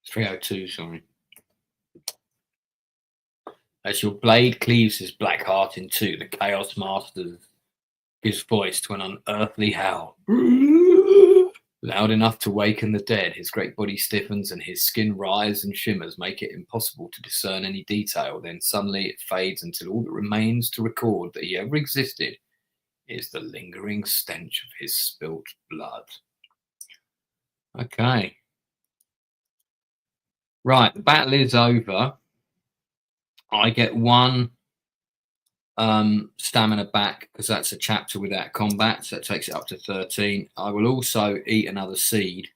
It's 302, sorry. As your blade cleaves his black heart in two, the Chaos Master gives voice to an unearthly howl. Loud enough to waken the dead, his great body stiffens and his skin writhes and shimmers, make it impossible to discern any detail. Then suddenly it fades until all that remains to record that he ever existed is the lingering stench of his spilt blood. Okay. Right, the battle is over. I get 1 stamina back because that's a chapter without combat, so that takes it up to 13. I will also eat another seed,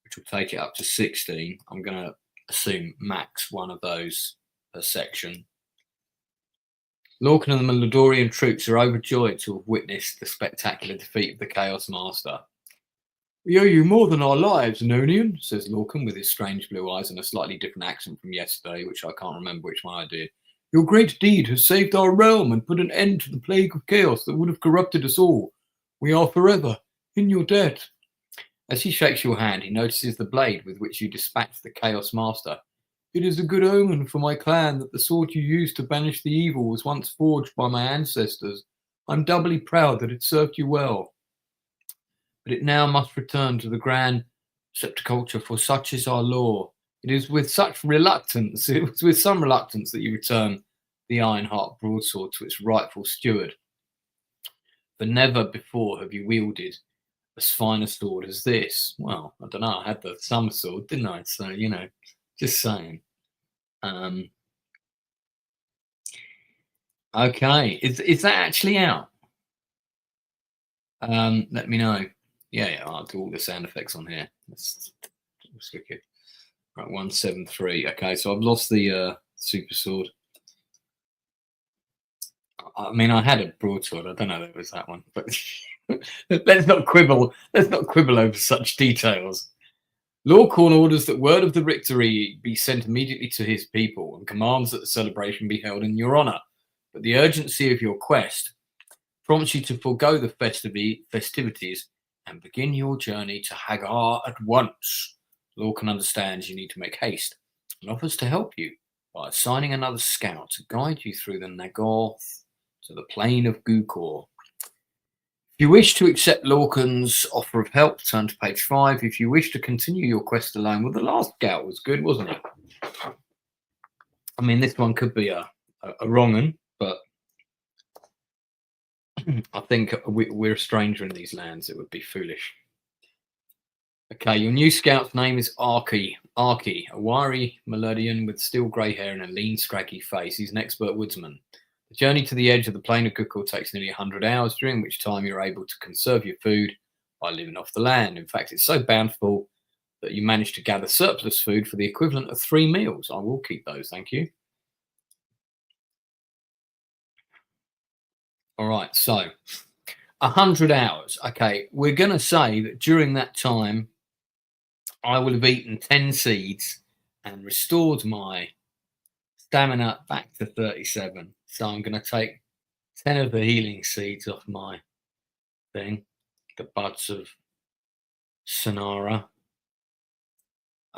which will take it up to 16. I'm going to assume max 1 of those per section. Lorcan and the Meldorian troops are overjoyed to have witnessed the spectacular defeat of the Chaos Master. "We owe you more than our lives, Nonian," says Lorcan with his strange blue eyes and a slightly different accent from yesterday, which I can't remember which one I did. "Your great deed has saved our realm and put an end to the plague of chaos that would have corrupted us all. We are forever in your debt." As he shakes your hand, he notices the blade with which you dispatched the Chaos Master. "It is a good omen for my clan that the sword you used to banish the evil was once forged by my ancestors. I'm doubly proud that it served you well. But it now must return to the grand sepulchre, for such is our law. It is with some reluctance that you return the Ironheart broadsword to its rightful steward. For never before have you wielded as fine a sword as this." Well, I don't know. I had the summer sword, didn't I? So, just saying. Okay, is that actually out? Let me know. Yeah, I'll do all the sound effects on here. That's wicked. Right, 173. Okay, so I've lost the super sword. I mean, I had a broadsword. I don't know if it was that one, but let's not quibble. Let's not quibble over such details. Lorcorn orders that word of the victory be sent immediately to his people and commands that the celebration be held in your honour. But the urgency of your quest prompts you to forego the festivities and begin your journey to Hagar at once. Lorcan understands you need to make haste and offers to help you by assigning another scout to guide you through the Nagoth to the plain of Gukor. If you wish to accept Lorcan's offer of help, turn to page 5. If you wish to continue your quest alone, well, the last scout was good, wasn't it? I mean, this one could be a wrong one, but I think we're a stranger in these lands. It would be foolish. Okay, your new scout's name is Arky. Arky, a wiry Melodian with steel grey hair and a lean, scraggy face. He's an expert woodsman. The journey to the edge of the plain of Gukor takes nearly 100 hours, during which time you're able to conserve your food by living off the land. In fact, it's so bountiful that you manage to gather surplus food for the equivalent of 3 meals. I will keep those, thank you. All right, so 100 hours. Okay, we're going to say that during that time, I will have eaten 10 seeds and restored my stamina back to 37. So I'm going to take 10 of the healing seeds off my thing, the buds of Sonara.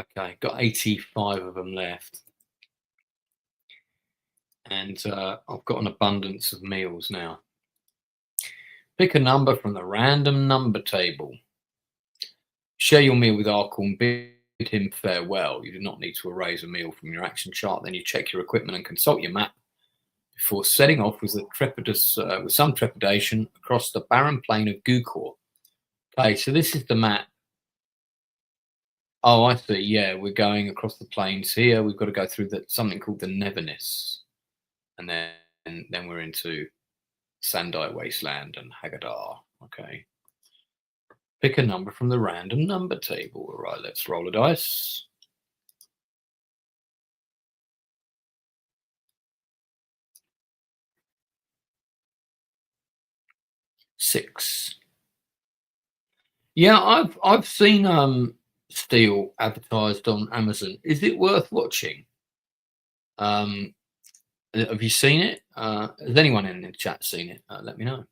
Okay, got 85 of them left. And I've got an abundance of meals now. Pick a number from the random number table. Share your meal with Arkham, bid him farewell. You do not need to erase a meal from your action chart. Then you check your equipment and consult your map before setting off with some trepidation across the barren plain of Gukor. Okay, so this is the map. Oh, I see. Yeah, we're going across the plains here. We've got to go through something called the Neverness, and then we're into Sandite Wasteland and Haggadar. Okay. Pick a number from the random number table. All right, let's roll a dice. Six. Yeah, I've seen Steel advertised on Amazon. Is it worth watching? Have you seen it? Has anyone in the chat seen it? Let me know.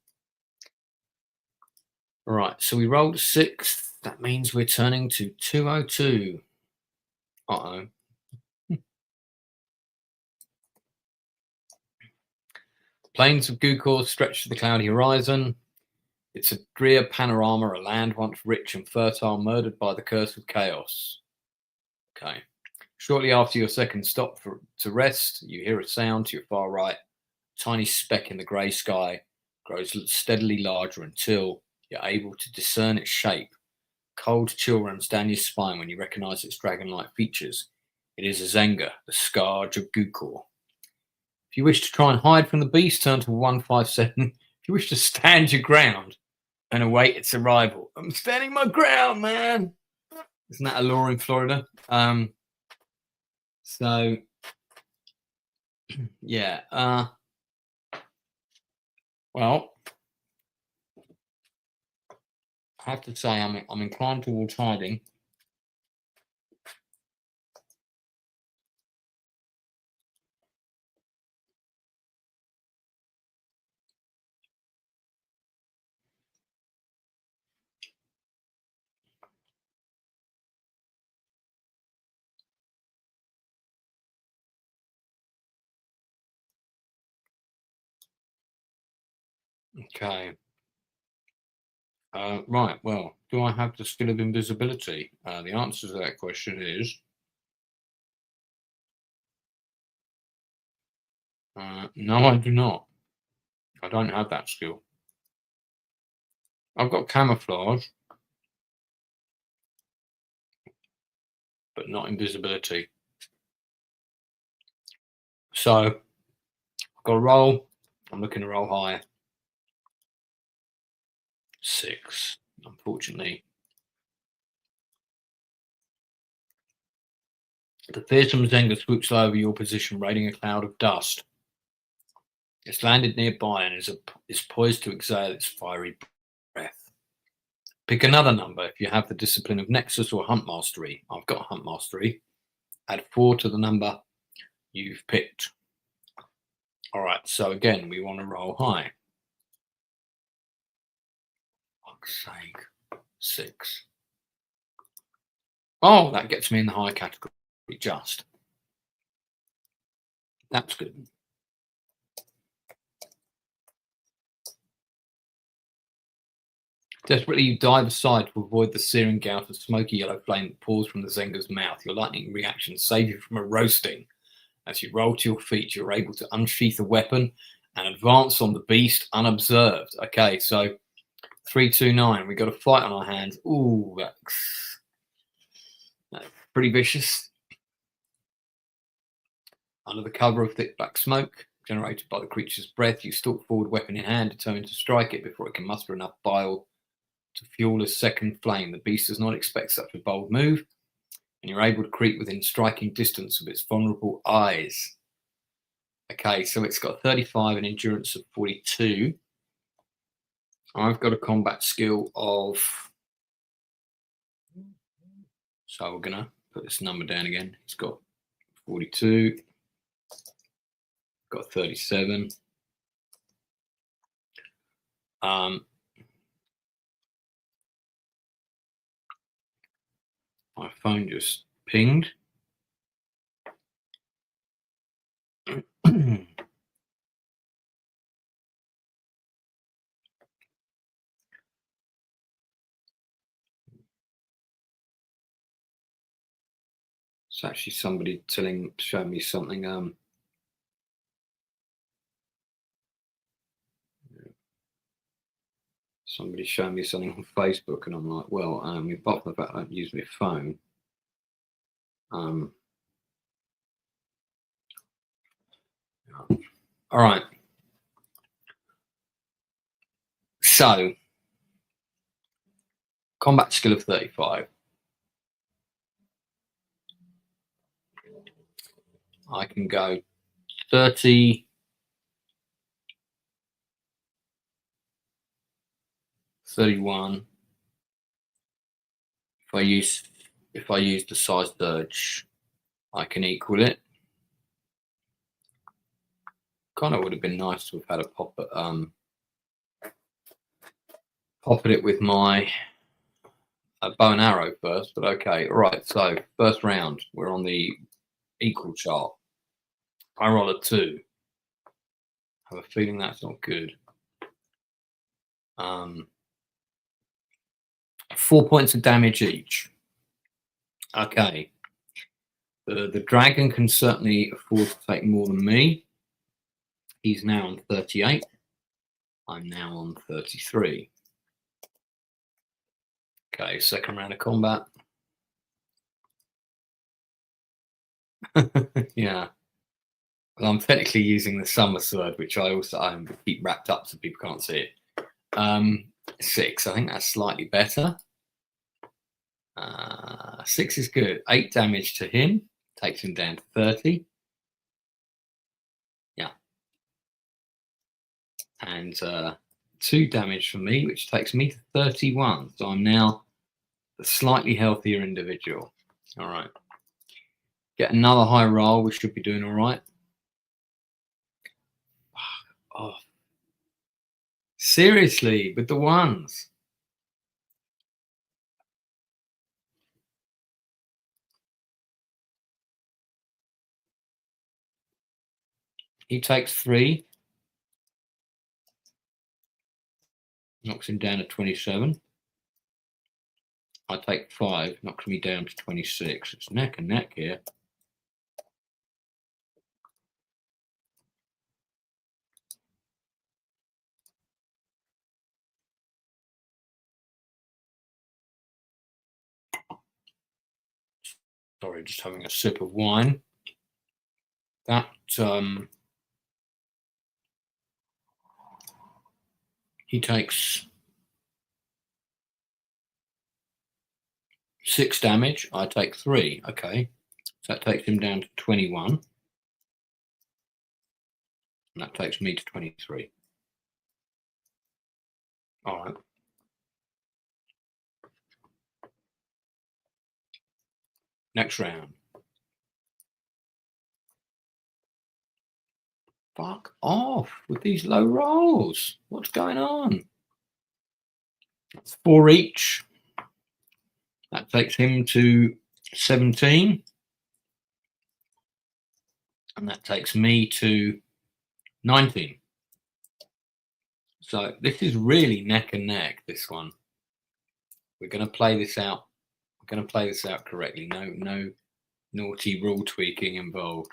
All right, so we rolled a 6. That means we're turning to 202. Uh-oh. Plains of Gukor stretch to the cloudy horizon. It's a drear panorama, a land once rich and fertile, murdered by the curse of chaos. Okay. Shortly after your second stop to rest, you hear a sound to your far right. A tiny speck in the grey sky grows steadily larger until you're able to discern its shape. Cold chill runs down your spine when you recognise its dragon-like features. It is a Zenga, the scourge of Gukor. If you wish to try and hide from the beast, turn to 157. If you wish to stand your ground and await its arrival, I'm standing my ground, man. Isn't that a law in Florida? So, yeah. Well, I have to say I'm inclined towards hiding. Okay. Right. Well, do I have the skill of invisibility? The answer to that question is no, I do not. I don't have that skill. I've got camouflage, but not invisibility. So I've got to roll I'm looking to roll high. 6, unfortunately. The fearsome Zenga swoops over your position, raining a cloud of dust. It's landed nearby and is poised to exhale its fiery breath. Pick another number if you have the discipline of Nexus or Hunt Mastery. I've got Hunt Mastery. Add 4 to the number you've picked. All right, so again, we want to roll high. Fuck's sake. 6. Oh, that gets me in the high category. Just. That's good. Desperately, you dive aside to avoid the searing gout of smoky yellow flame that pours from the Zenga's mouth. Your lightning reaction saves you from a roasting. As you roll to your feet, you're able to unsheath a weapon and advance on the beast unobserved. Okay, so 3, 2, 9. We got a fight on our hands. Ooh, that's pretty vicious. Under the cover of thick black smoke generated by the creature's breath, you stalk forward, weapon in hand, determined to strike it before it can muster enough bile to fuel a second flame. The beast does not expect such a bold move, and you're able to creep within striking distance of its vulnerable eyes. Okay, so it's got 35 and endurance of 42. I've got a combat skill of... So we're going to put this number down again. It's got 42. Got 37. My phone just pinged. It's actually somebody showing me something. Somebody showing me something on Facebook, and I'm like, well, apart from the fact I don't use my phone, all right. So, combat skill of 35. I can go 30, 31. If I use the size surge, I can equal it. Kind of would have been nice to have had a pop at it with my bow and arrow first, but okay. All right, so first round, we're on the equal chart. I roll a 2. I have a feeling that's not good. 4 points of damage each. Okay. The dragon can certainly afford to take more than me. He's now on 38. I'm now on 33. Okay, second round of combat. Yeah. Well, I'm technically using the summer sword, which I also keep wrapped up so people can't see it. 6. I think that's slightly better. 6 is good. 8 damage to him. Takes him down to 30. Yeah. And 2 damage from me, which takes me to 31. So I'm now the slightly healthier individual. All right. Get another high roll. We should be doing all right. Oh. Seriously, with the ones. He takes 3. Knocks him down to 27. I take 5, knocks me down to 26. It's neck and neck here. Sorry, just having a sip of wine. That He takes 6 damage. I take 3. Okay. So that takes him down to 21. And that takes me to 23. All right. Next round. Fuck off with these low rolls. What's going on? That's 4 each. That takes him to 17. And that takes me to 19. So this is really neck and neck, this one. We're going to play this out. We're going to play this out correctly. No naughty rule tweaking involved.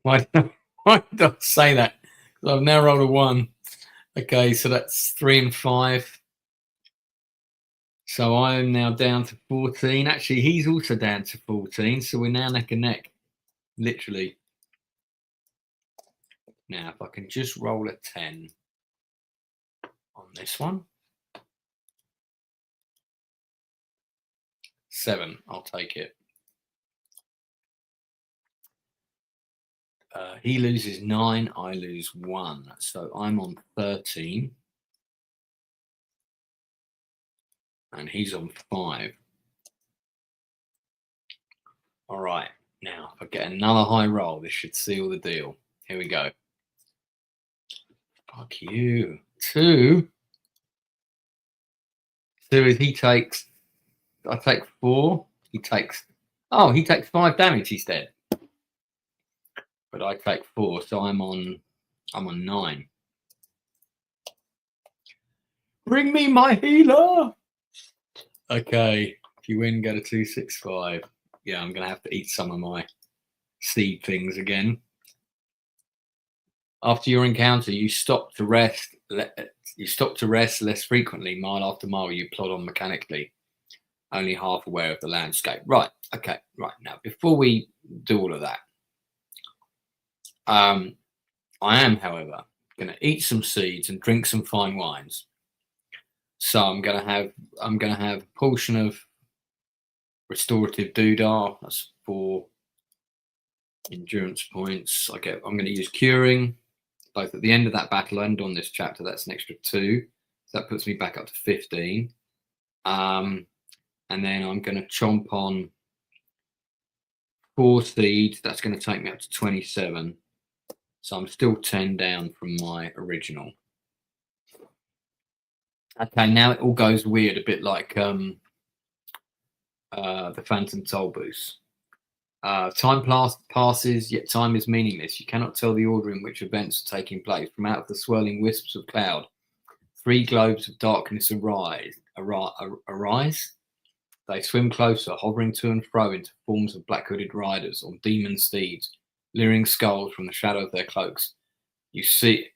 Why did I say that? Because I've now rolled a 1. Okay, so that's 3 and 5. So I'm now down to 14. Actually, he's also down to 14. So we're now neck and neck, literally. Now, if I can just roll a 10 on this one. 7, I'll take it. He loses 9, I lose 1. So I'm on 13. And he's on 5. All right. Now, if I get another high roll, this should seal the deal. Here we go. Fuck you. 2. 2 is he takes... I take 4. He takes... Oh, he takes 5 damage. He's dead. But I take 4, so I'm on 9. Bring me my healer. Okay, if you win, go to 265. Yeah, I'm gonna have to eat some of my seed things again. After your encounter, you stop to rest. You stop to rest less frequently. Mile after mile, you plod on mechanically, only half aware of the landscape. Right. Okay. Right now, before we do all of that. I am, however, going to eat some seeds and drink some fine wines. So I'm going to have a portion of restorative doodah. That's 4 endurance points. I'm going to use curing both at the end of that battle and on this chapter. That's an extra 2. So that puts me back up to 15. And then I'm going to chomp on 4 seeds. That's going to take me up to 27. So I'm still 10 down from my original. Okay, now it all goes weird, a bit like the Phantom Tollbooth. Time passes, yet time is meaningless. You cannot tell the order in which events are taking place. From out of the swirling wisps of cloud, 3 globes of darkness arise. They swim closer, hovering to and fro into forms of black-hooded riders on demon steeds, leering skulls from the shadow of their cloaks. You see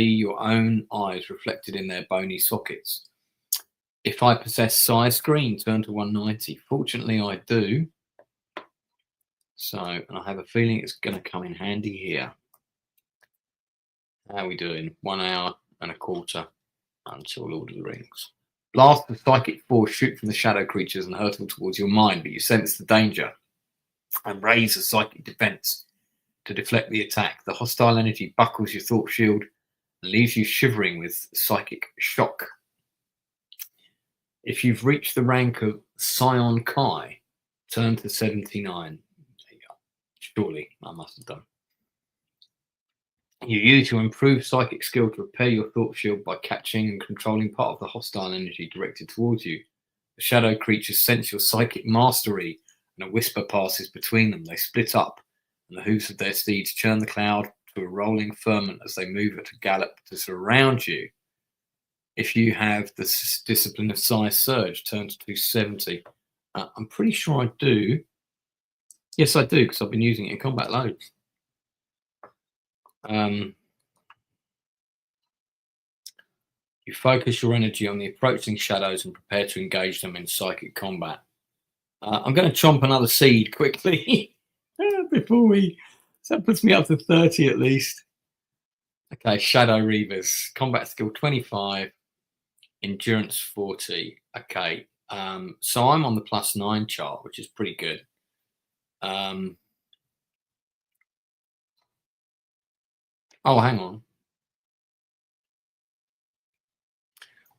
your own eyes reflected in their bony sockets. If I possess size screen, turn to 190. Fortunately, I do. So, and I have a feeling it's going to come in handy here. How are we doing? 1 hour and a quarter until Lord of the Rings. Blast of psychic force shoot from the shadow creatures and hurtle towards your mind, but you sense the danger and raise a psychic defense to deflect the attack. The hostile energy buckles your thought shield and leaves you shivering with psychic shock. If you've reached the rank of Scion Kai, turn to 79. There you go. Surely I must have done. You use your improved psychic skill to repair your thought shield by catching and controlling part of the hostile energy directed towards you. The shadow creatures sense your psychic mastery, and a whisper passes between them. They split up, and the hooves of their steeds churn the cloud to a rolling ferment as they move at a gallop to surround you. If you have the discipline of size surge, turn to 270. I'm pretty sure I do. Yes, I do, because I've been using it in combat loads. You focus your energy on the approaching shadows and prepare to engage them in psychic combat. I'm going to chomp another seed quickly before we... So that puts me up to 30 at least. Okay, Shadow Reavers, combat skill 25, endurance 40. Okay, so I'm on the +9 chart, which is pretty good. Oh, hang on.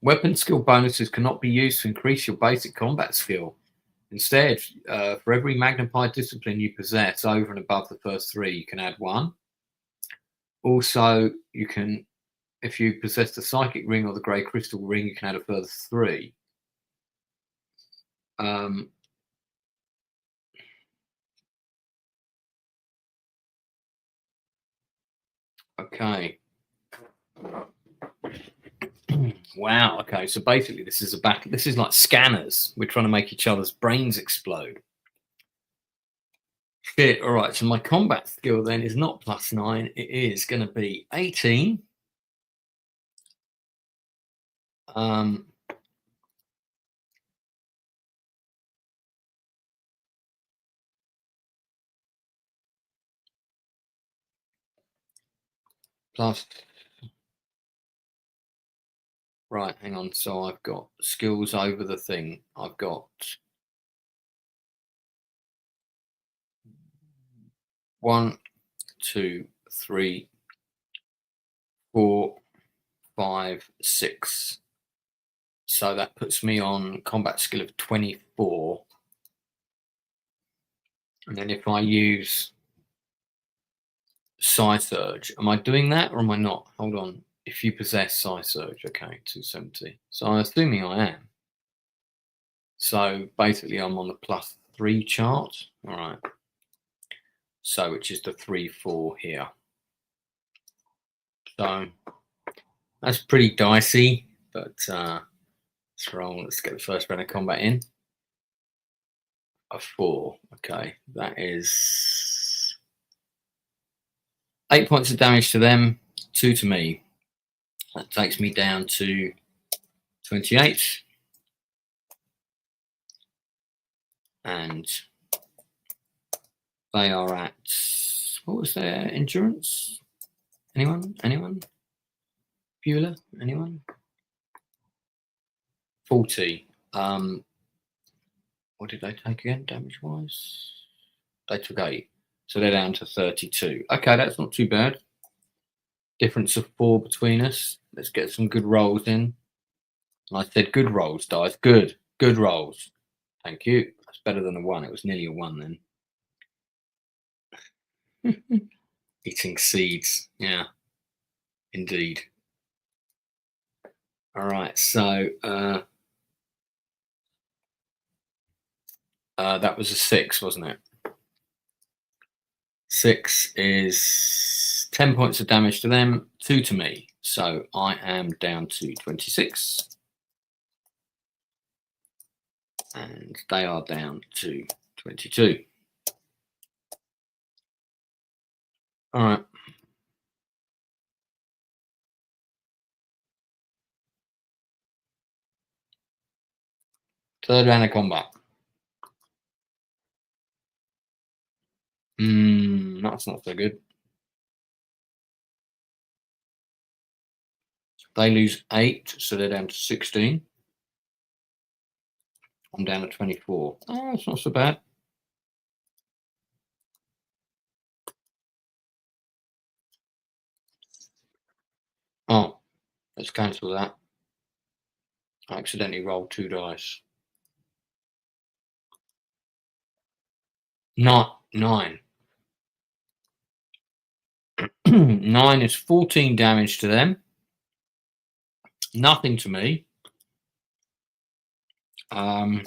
Weapon skill bonuses cannot be used to increase your basic combat skill. Instead, for every magnified discipline you possess over and above the first 3, you can add 1. Also, you can, if you possess the psychic ring or the grey crystal ring, you can add a further 3. Okay. Wow. Okay. So basically, this is a battle. This is like scanners. We're trying to make each other's brains explode. Shit. All right. So my combat skill then is not +9. It is going to be 18. Plus. Right. Hang on. So I've got skills over the thing. I've got 1, 2, 3, 4, 5, 6. So that puts me on combat skill of 24. And then if I use Psi Surge, am I doing that or am I not? Hold on. If you possess Psi Surge, okay, 270. So I'm assuming I am. So basically I'm on the +3 chart. All right. So which is the 3, 4 here. So that's pretty dicey, but let's roll. Let's get the first round of combat in. A 4. Okay, that is 8 points of damage to them, 2 to me. That takes me down to 28. And they are at, what was their endurance? Anyone? Bueller? Anyone? 40. What did they take again, damage-wise? They took 8. So they're down to 32. Okay, that's not too bad. Difference of 4 between us. Let's get some good rolls in. I said good rolls, dice. Good rolls. Thank you. That's better than a 1. It was nearly a 1 then. Eating seeds. Yeah, indeed. All right, so that was a 6, wasn't it? 6 is 10 points of damage to them, 2 to me. So I am down to 26. And they are down to 22. All right. Third round of combat. That's not so good. They lose 8, so they're down to 16. I'm down to 24. Oh, it's not so bad. Oh, let's cancel that. I accidentally rolled 2 dice. Not 9. 9 is 14 damage to them. Nothing to me. So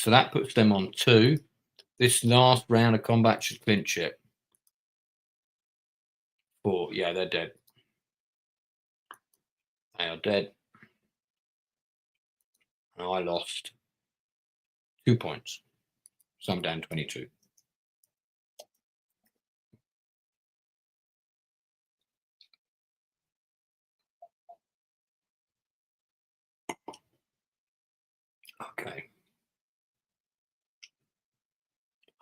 that puts them on 2. This last round of combat should clinch it. 4. Yeah, they're dead. They are dead. And I lost 2 points. So I'm down 22. Okay.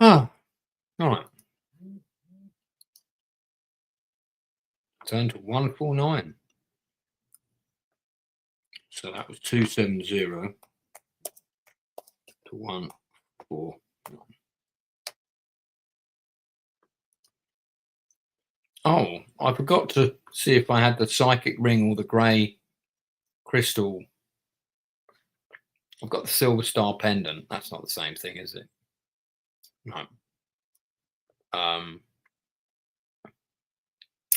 Oh, all right. Turned to 149. So that was 270 to 149. Oh, I forgot to see if I had the psychic ring or the grey crystal. I've got the silver star pendant. That's not the same thing, is it? No.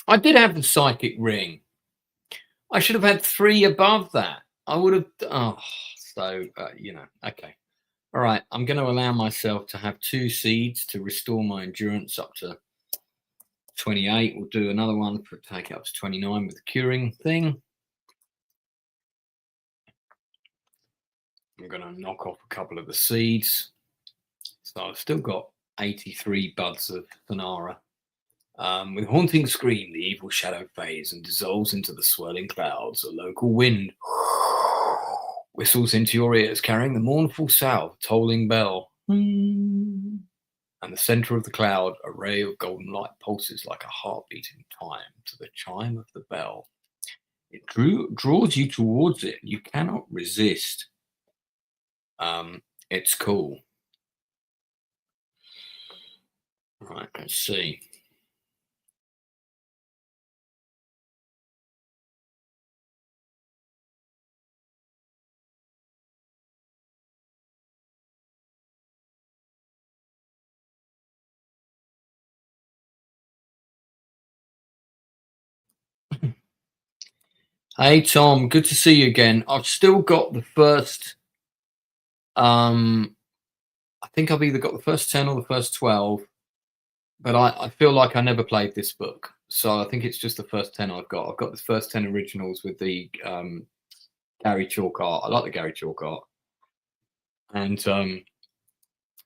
I did have the psychic ring. I should have had 3 above that. I would have. Oh, so okay. All right. I'm going to allow myself to have 2 seeds to restore my endurance up to 28. We'll do another one for take it up to 29 with the curing thing. I'm going to knock off a couple of the seeds. So I've still got 83 buds of Thanara. With a haunting scream, the evil shadow fades and dissolves into the swirling clouds. A local wind whistles into your ears, carrying the mournful sound of a tolling bell. And the center of the cloud, a ray of golden light pulses like a heartbeat in time to the chime of the bell. It draws you towards it. You cannot resist. It's cool. Right, let's see. Hey Tom, good to see you again. I've still got the first I think I've either got the first 10 or the first 12, but I feel like I never played this book, so I think it's just the first 10 I've got. I've got the first 10 originals with the Gary Chalk art. I like the Gary Chalk art. And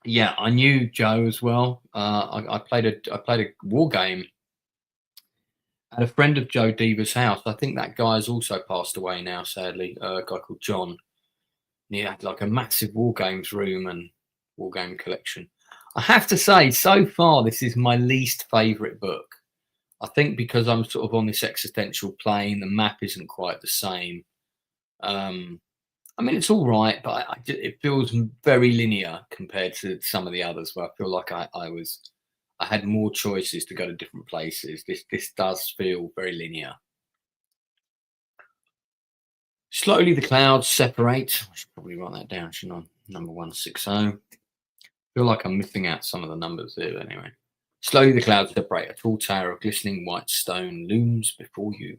yeah, I knew Joe as well. I played a war game at a friend of Joe Deaver's house. I think that guy has also passed away now, sadly. A guy called John. He had like a massive war games room and war game collection. I have to say, so far, this is my least favourite book. I think because I'm sort of on this existential plane, the map isn't quite the same. I mean, it's all right, but it feels very linear compared to some of the others where I feel like I had more choices to go to different places. This does feel very linear. Slowly the clouds separate. I should probably write that down, shouldn't I? Number 160. Feel like I'm missing out some of the numbers here anyway. Slowly the clouds separate. A tall tower of glistening white stone looms before you.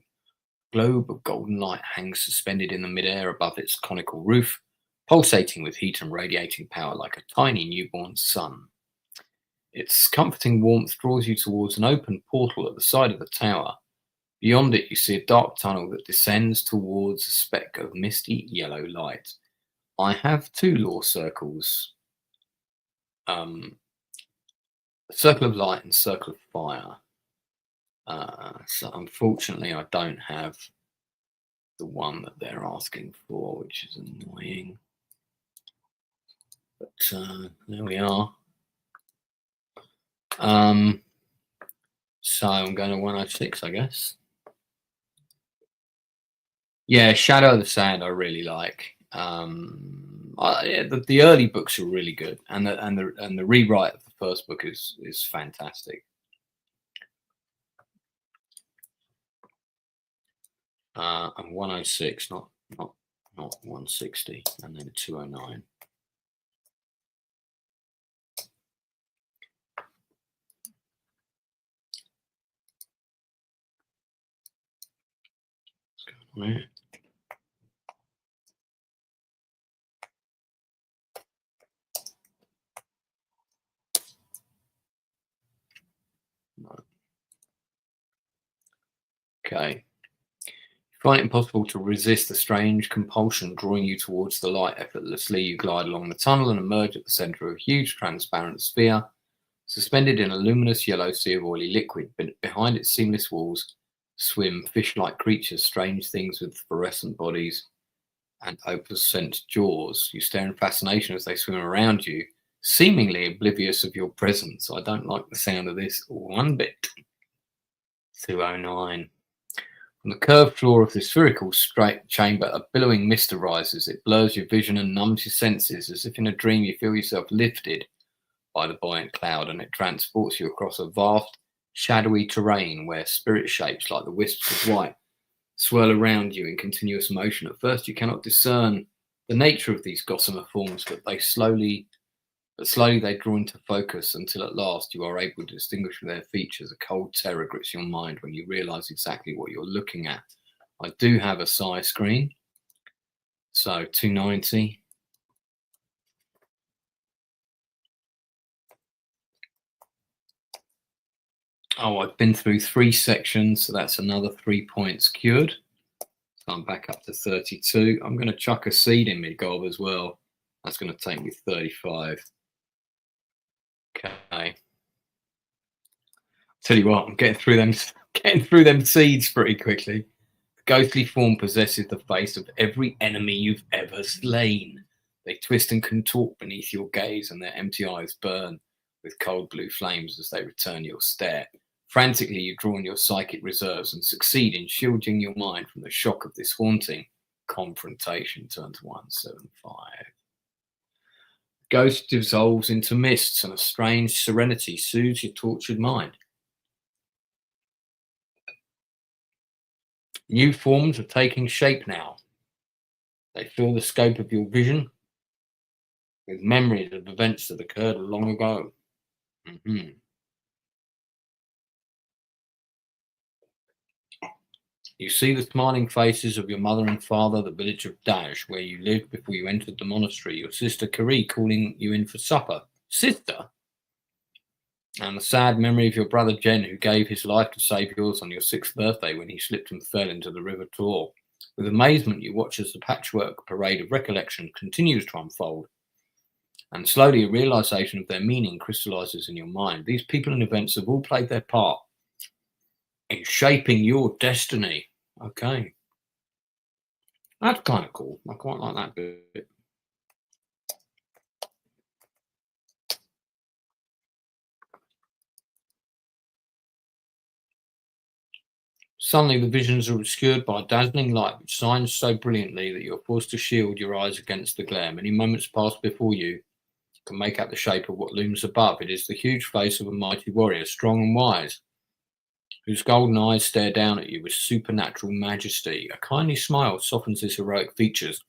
A globe of golden light hangs suspended in the midair above its conical roof, pulsating with heat and radiating power like a tiny newborn sun. Its comforting warmth draws you towards an open portal at the side of the tower. Beyond it, you see a dark tunnel that descends towards a speck of misty yellow light. I have 2 law circles. Circle of light and circle of fire. So unfortunately, I don't have the one that they're asking for, which is annoying. But there we are. So I'm going to 106, I guess. Yeah, Shadow of the Sand I really like. The early books are really good, and the rewrite of the first book is fantastic. And 106, not 160, and then 209. What's going on here? No. Okay. You find it impossible to resist the strange compulsion drawing you towards the light. Effortlessly, you glide along the tunnel and emerge at the center of a huge transparent sphere, suspended in a luminous yellow sea of oily liquid. Behind its seamless walls swim fish-like creatures, strange things with fluorescent bodies and opalescent jaws. You stare in fascination as they swim around you, seemingly oblivious of your presence. I don't like the sound of this one bit. 209. On the curved floor of the spherical straight chamber, a billowing mist arises. It blurs your vision and numbs your senses. As if in a dream, you feel yourself lifted by the buoyant cloud, and it transports you across a vast, shadowy terrain where spirit shapes like the wisps of white swirl around you in continuous motion. At first, you cannot discern the nature of these gossamer forms, but slowly they draw into focus until at last you are able to distinguish their features. A cold terror grips your mind when you realise exactly what you're looking at. I do have a size screen, so 290. Oh, I've been through 3 sections, so that's another 3 points cured. So I'm back up to 32. I'm going to chuck a seed in mid-gob as well. That's going to take me 35. Okay. Tell you what, I'm getting through them seeds pretty quickly. The ghostly form possesses the face of every enemy you've ever slain. They twist and contort beneath your gaze, and their empty eyes burn with cold blue flames as they return your stare. Frantically, you draw on your psychic reserves and succeed in shielding your mind from the shock of this haunting confrontation. Turn to 175. Ghost dissolves into mists, and a strange serenity soothes your tortured mind. New forms are taking shape now. They fill the scope of your vision with memories of events that occurred long ago. You see the smiling faces of your mother and father, the village of Dash, where you lived before you entered the monastery, your sister Carrie calling you in for supper. Sister? And the sad memory of your brother Jen, who gave his life to save yours on your 6th birthday when he slipped and fell into the River Tor. With amazement, you watch as the patchwork parade of recollection continues to unfold, and slowly a realization of their meaning crystallizes in your mind. These people and events have all played their part in shaping your destiny. Okay. That's kind of cool. I quite like that bit. Suddenly, the visions are obscured by a dazzling light which shines so brilliantly that you're forced to shield your eyes against the glare. Many moments pass before you can make out the shape of what looms above. It is the huge face of a mighty warrior, strong and wise, whose golden eyes stare down at you with supernatural majesty. A kindly smile softens his heroic features,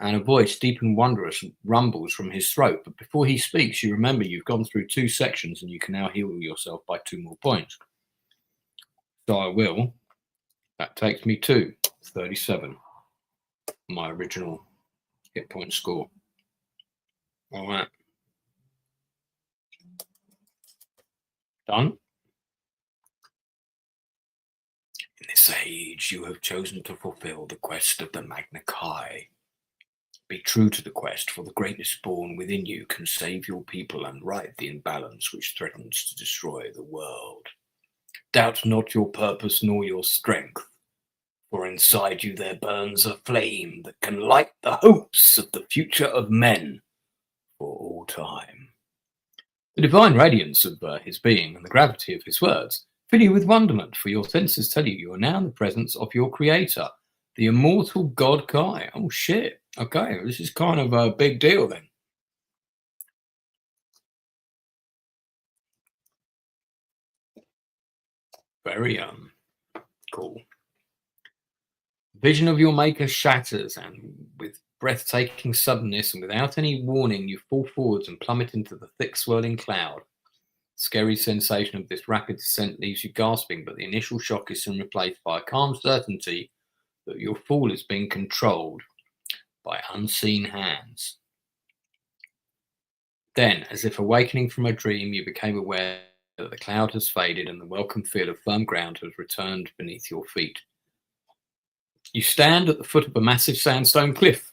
and a voice deep and wondrous rumbles from his throat. But before he speaks, you remember you've gone through 2 sections and you can now heal yourself by 2 more points. So I will. That takes me to 37, my original hit point score. All right. Done. In this age, you have chosen to fulfill the quest of the Magna Chi. Be true to the quest, for the greatness born within you can save your people and right the imbalance which threatens to destroy the world. Doubt not your purpose nor your strength, for inside you there burns a flame that can light the hopes of the future of men for all time. The divine radiance of his being and the gravity of his words fill you with wonderment, for your senses tell you are now in the presence of your creator, the immortal God Kai. Oh shit. Okay, this is kind of a big deal then. Very cool. Vision of your maker shatters, and with breathtaking suddenness and without any warning, you fall forwards and plummet into the thick swirling cloud. The scary sensation of this rapid descent leaves you gasping, but the initial shock is soon replaced by a calm certainty that your fall is being controlled by unseen hands. Then, as if awakening from a dream, you became aware that the cloud has faded and the welcome feel of firm ground has returned beneath your feet. You stand at the foot of a massive sandstone cliff,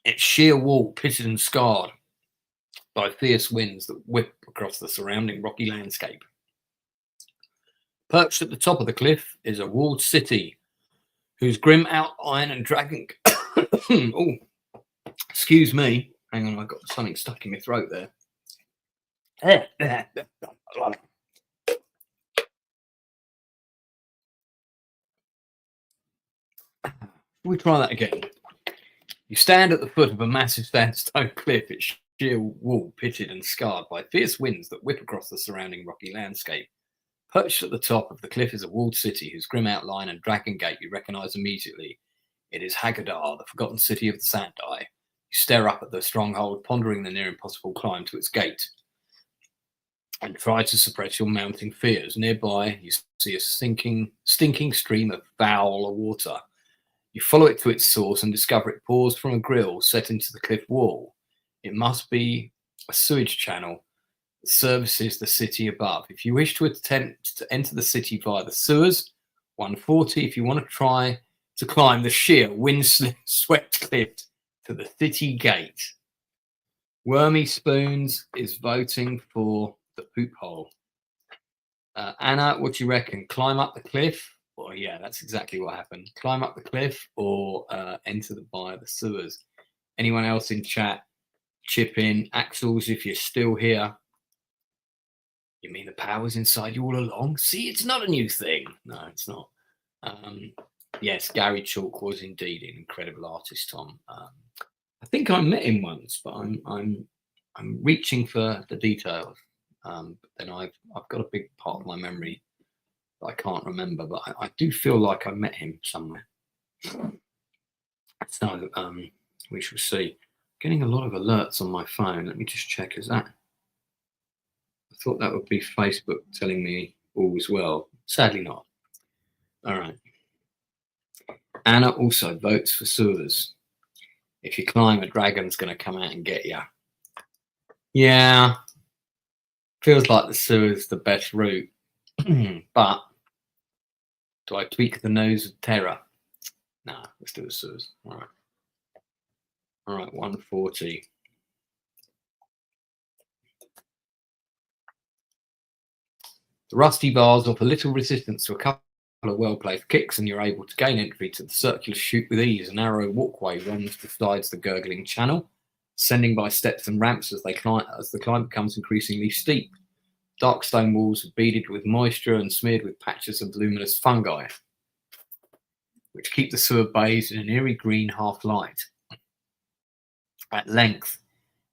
its sheer wall pitted and scarred by fierce winds that whip across the surrounding rocky landscape. Perched at the top of the cliff is a walled city whose grim outline and dragon... oh, excuse me. Hang on, I got something stuck in my throat there. We try that again. You stand at the foot of a massive sandstone cliff, its sheer wall pitted and scarred by fierce winds that whip across the surrounding rocky landscape. Perched at the top of the cliff is a walled city whose grim outline and dragon gate you recognise immediately. It is Haggadar, the forgotten city of the Sandai. You stare up at the stronghold, pondering the near impossible climb to its gate, and try to suppress your mounting fears. Nearby, you see a stinking stream of foul water. You follow it to its source and discover it pours from a grill set into the cliff wall. It must be a sewage channel that services the city above. If you wish to attempt to enter the city via the sewers, 140. If you want to try to climb the sheer wind-swept cliff to the city gate. Wormy Spoons is voting for the poop hole. Anna, what do you reckon? Climb up the cliff? Well, yeah, that's exactly what happened. Climb up the cliff or enter via the sewers. Anyone else in chat? Chip in. Axels, if you're still here. You mean the power's inside you all along? See, it's not a new thing. No, it's not. Yes, Gary Chalk was indeed an incredible artist, Tom. I think I met him once, but I'm reaching for the details. But then I've got a big part of my memory that I can't remember, but I do feel like I met him somewhere. So we shall see. Getting a lot of alerts on my phone. Let me just check. Is that? I thought that would be Facebook telling me all as well. Sadly not. All right. Anna also votes for sewers. If you climb, a dragon's going to come out and get you. Yeah. Feels like the sewer's the best route. But do I tweak the nose of terror? No, let's do the sewers. All right. All right, 140. The rusty bars offer little resistance to a couple of well-placed kicks, and you're able to gain entry to the circular chute with ease. A narrow walkway runs besides the gurgling channel, ascending by steps and ramps as the climb becomes increasingly steep. Dark stone walls are beaded with moisture and smeared with patches of luminous fungi, which keep the sewer bathed in an eerie green half-light. At length,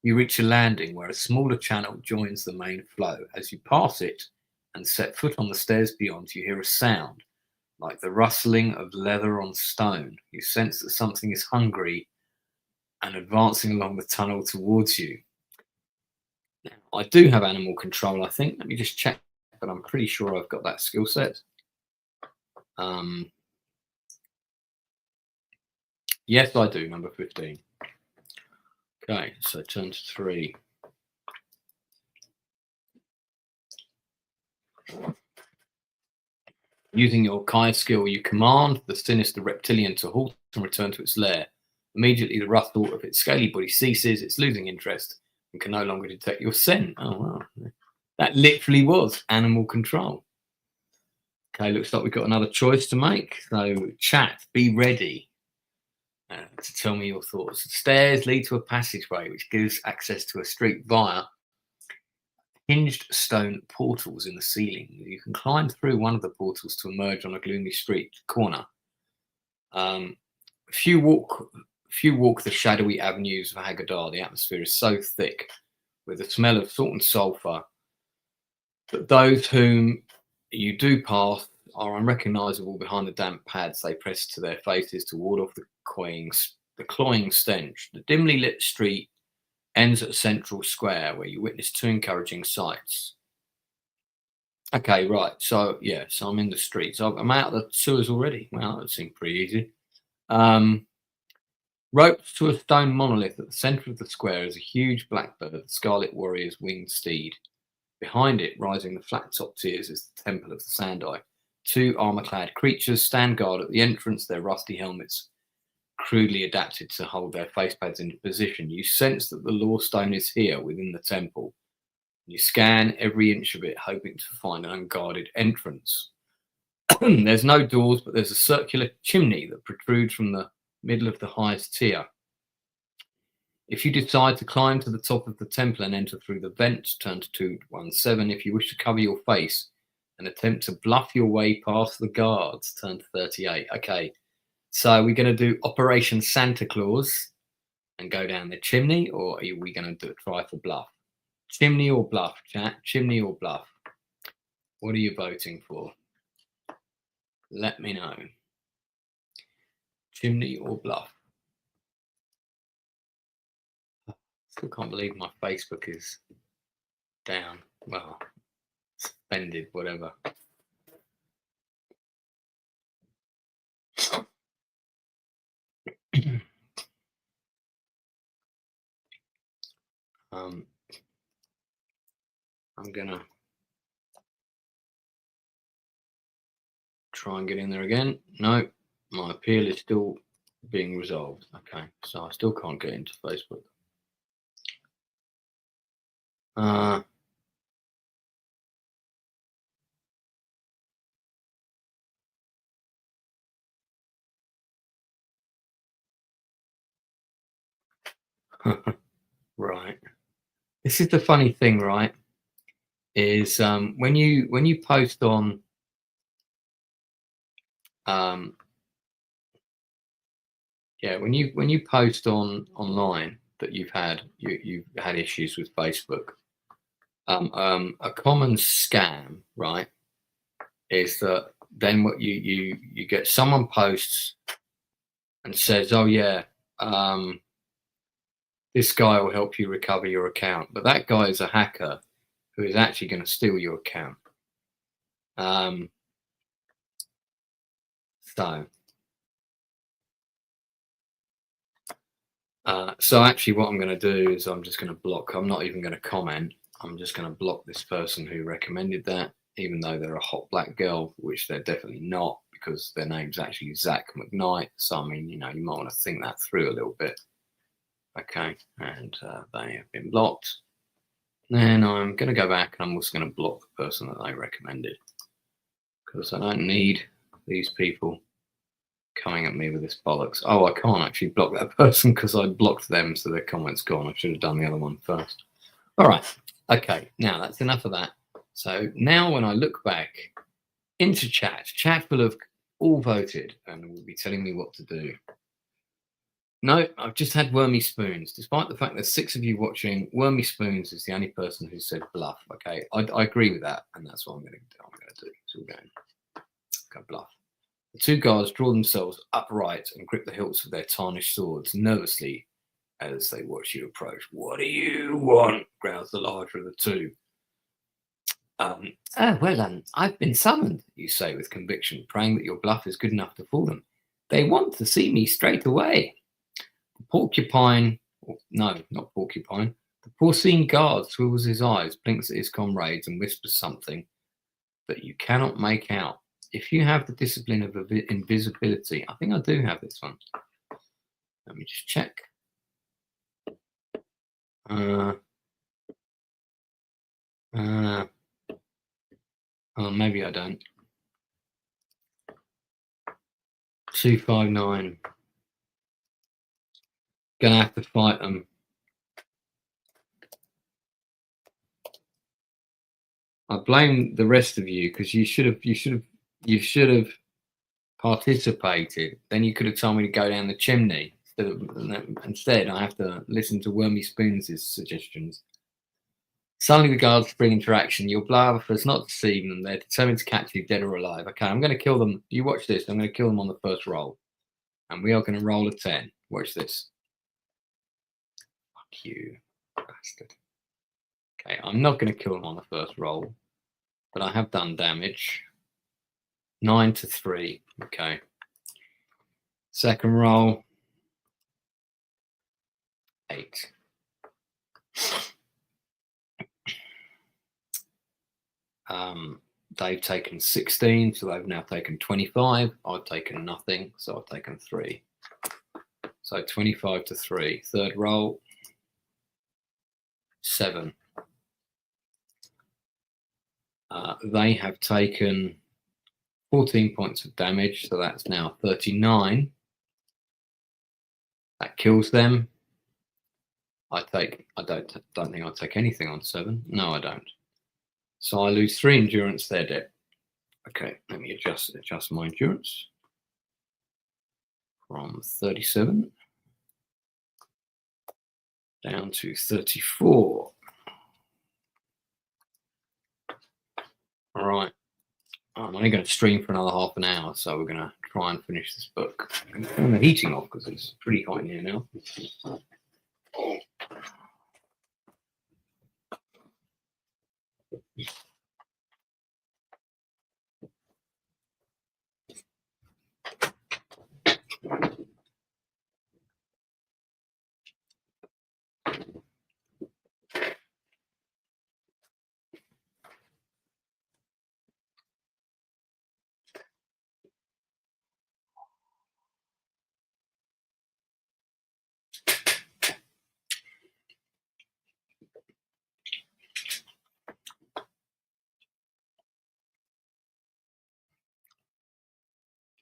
you reach a landing where a smaller channel joins the main flow. As you pass it and set foot on the stairs beyond, you hear a sound like the rustling of leather on stone. You sense that something is hungry and advancing along the tunnel towards you. Now, I do have animal control, I think. Let me just check, but I'm pretty sure I've got that skill set. Yes, I do, number 15. Okay, so turn to 3. Using your Kai skill, you command the sinister reptilian to halt and return to its lair. Immediately, the rustle of its scaly body ceases. It's losing interest and can no longer detect your scent. Oh, wow. That literally was animal control. Okay, looks like we've got another choice to make. So, chat, be ready to tell me your thoughts. The stairs lead to a passageway which gives access to a street via hinged stone portals in the ceiling. You can climb through one of the portals to emerge on a gloomy street corner. Few walk the shadowy avenues of Haggadar. The atmosphere is so thick with the smell of salt and sulphur that those whom you do pass are unrecognisable behind the damp pads they press to their faces to ward off the cloying stench. The dimly lit street ends at a central square where you witness 2 encouraging sights. Okay, right. So, yeah, so I'm in the streets. I'm out of the sewers already. Well, that seemed pretty easy. Roped to a stone monolith at the centre of the square is a huge blackbird, the Scarlet Warrior's winged steed. Behind it, rising the flat-topped tiers, is the Temple of the Sandai. 2 armour-clad creatures stand guard at the entrance, their rusty helmets crudely adapted to hold their facepads into position. You sense that the Law Stone is here within the temple. You scan every inch of it, hoping to find an unguarded entrance. There's no doors, but there's a circular chimney that protrudes from the middle of the highest tier. If you decide to climb to the top of the temple and enter through the vent, turn to 217. If you wish to cover your face and attempt to bluff your way past the guards, turn to 38. Okay, So we're going to do Operation Santa Claus and go down the chimney, or are we going to try for bluff? Chimney or bluff, chat? Chimney or bluff? What are you voting for? Let me know. Chimney or bluff? Still can't believe my Facebook is down. Well, suspended, whatever. I'm gonna try and get in there again. No, my appeal is still being resolved. Okay, so I still can't get into Facebook. Right. This is the funny thing, right? Is when you post on when you post online that you've had issues with Facebook. A common scam, right, is that then what you get, someone posts and says, oh yeah, this guy will help you recover your account, but that guy is a hacker who is actually going to steal your account. So actually what I'm going to do is I'm just going to block. I'm not even going to comment. I'm just going to block this person who recommended that, even though they're a hot black girl, which they're definitely not, because their name's actually Zach McKnight. So, I mean, you might want to think that through a little bit. Okay, and they have been blocked. Then I'm going to go back and I'm also going to block the person that they recommended, because I don't need these people coming at me with this bollocks. Oh, I can't actually block that person because I blocked them, so their comment's gone. I should have done the other one first. All right. Okay, now that's enough of that. So now when I look back into chat will have all voted and will be telling me what to do. No, I've just had Wormy Spoons. Despite the fact there's 6 of you watching, Wormy Spoons is the only person who said bluff. Okay, I agree with that, and that's what I'm going to do. So we're going to go bluff. The 2 guards draw themselves upright and grip the hilts of their tarnished swords nervously as they watch you approach. What do you want? Growls the larger of the 2. I've been summoned, you say with conviction, praying that your bluff is good enough to fool them. They want to see me straight away. The porcupine, no, not porcupine, the porcine guard swivels his eyes, blinks at his comrades, and whispers something that you cannot make out. If you have the discipline of invisibility, I think I do have this one. Let me just check. Oh, maybe I don't. 259. Gonna have to fight them. I blame the rest of you because you should have participated. Then you could have told me to go down the chimney. Instead, I have to listen to Wormy Spoons' suggestions. Suddenly the guards spring into action. Your bluff has not deceived them. They're determined to catch you dead or alive. Okay, I'm going to kill them. You watch this. I'm going to kill them on the first roll. And we are going to roll a 10. Watch this. Fuck you, bastard. Okay, I'm not going to kill them on the first roll. But I have done damage. 9 to 3. Okay. Second roll. 8. They've taken 16, so they've now taken 25. I've taken nothing, so I've taken 3. So 25 to 3. Third roll. 7. They have taken 14 points of damage, so that's now 39. That kills them. I don't think I take anything on 7. No, I don't. So I lose 3 endurance. They're dead. Okay, let me adjust my endurance. from 37 down to 34. All right. I'm only going to stream for another half an hour, so we're going to try and finish this book. I'm going to turn the heating off because it's pretty hot in here now.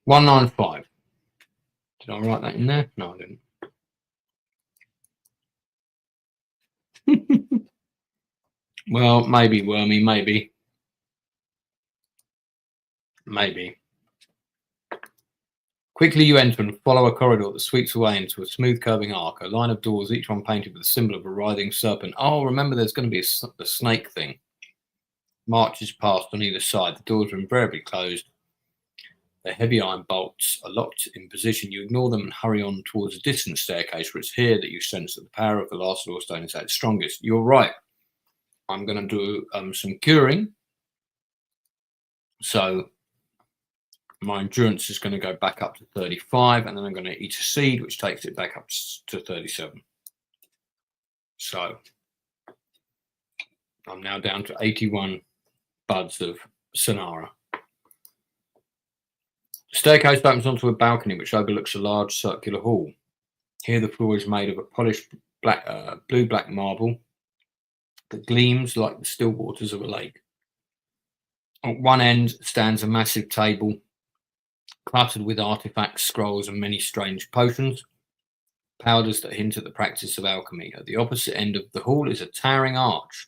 $195. Did I write that in there? No, I didn't. Well, maybe, Wormy, maybe. Maybe. Quickly you enter and follow a corridor that sweeps away into a smooth curving arc, a line of doors, each one painted with a symbol of a writhing serpent. Oh, remember there's going to be a snake thing. Marches past on either side. The doors are invariably closed. Their heavy iron bolts are locked in position. You ignore them and hurry on towards a distant staircase, where it's here that you sense that the power of the last law stone is at its strongest. You're right. I'm going to do some curing. So my endurance is going to go back up to 35, and then I'm going to eat a seed, which takes it back up to 37. So I'm now down to 81 buds of Sonara. The staircase opens onto a balcony which overlooks a large circular hall. Here the floor is made of a polished blue-black marble that gleams like the still waters of a lake. At one end stands a massive table cluttered with artifacts, scrolls, and many strange potions, powders that hint at the practice of alchemy. At the opposite end of the hall is a towering arch,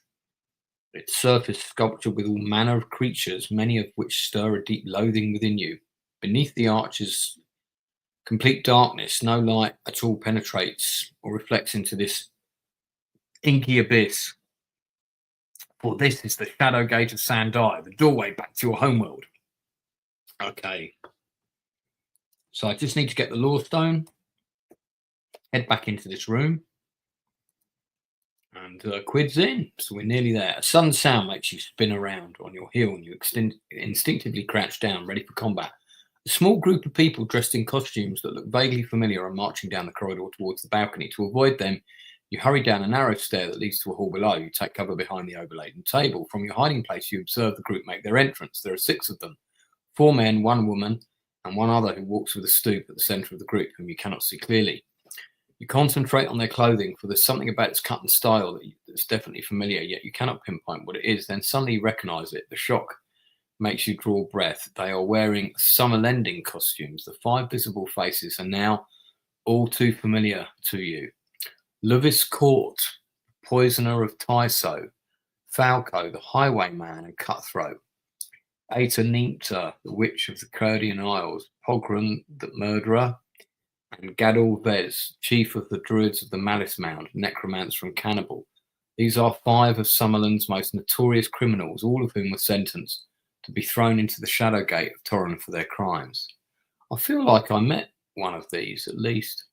its surface sculptured with all manner of creatures, many of which stir a deep loathing within you. Beneath the arch is complete darkness. No light at all penetrates or reflects into this inky abyss. For this is the Shadow Gate of Sandai, the doorway back to your homeworld. Okay. So I just need to get the Law Stone, head back into this room, and quid's in. So we're nearly there. A sudden sound makes you spin around on your heel, and you instinctively crouch down, ready for combat. A small group of people dressed in costumes that look vaguely familiar are marching down the corridor towards the balcony. To avoid them, you hurry down a narrow stair that leads to a hall below. You take cover behind the overladen table. From your hiding place, you observe the group make their entrance. There are 6 of them, 4 men, 1 woman, and 1 other who walks with a stoop at the centre of the group, whom you cannot see clearly. You concentrate on their clothing, for there's something about its cut and style that's definitely familiar, yet you cannot pinpoint what it is. Then suddenly you recognise it. The shock makes you draw breath. They are wearing summer lending costumes. The 5 visible faces are now all too familiar to you. Luvis Court, poisoner of Tyso, Falco, the highwayman and cutthroat, Aita Neepta, the witch of the Kurdian Isles, Pogron, the murderer, and Gadol Vez, chief of the druids of the Malice Mound, necromancer and cannibal. These are 5 of Summerland's most notorious criminals, all of whom were sentenced to be thrown into the Shadow Gate of Torren for their crimes. I feel like I met one of these, at least.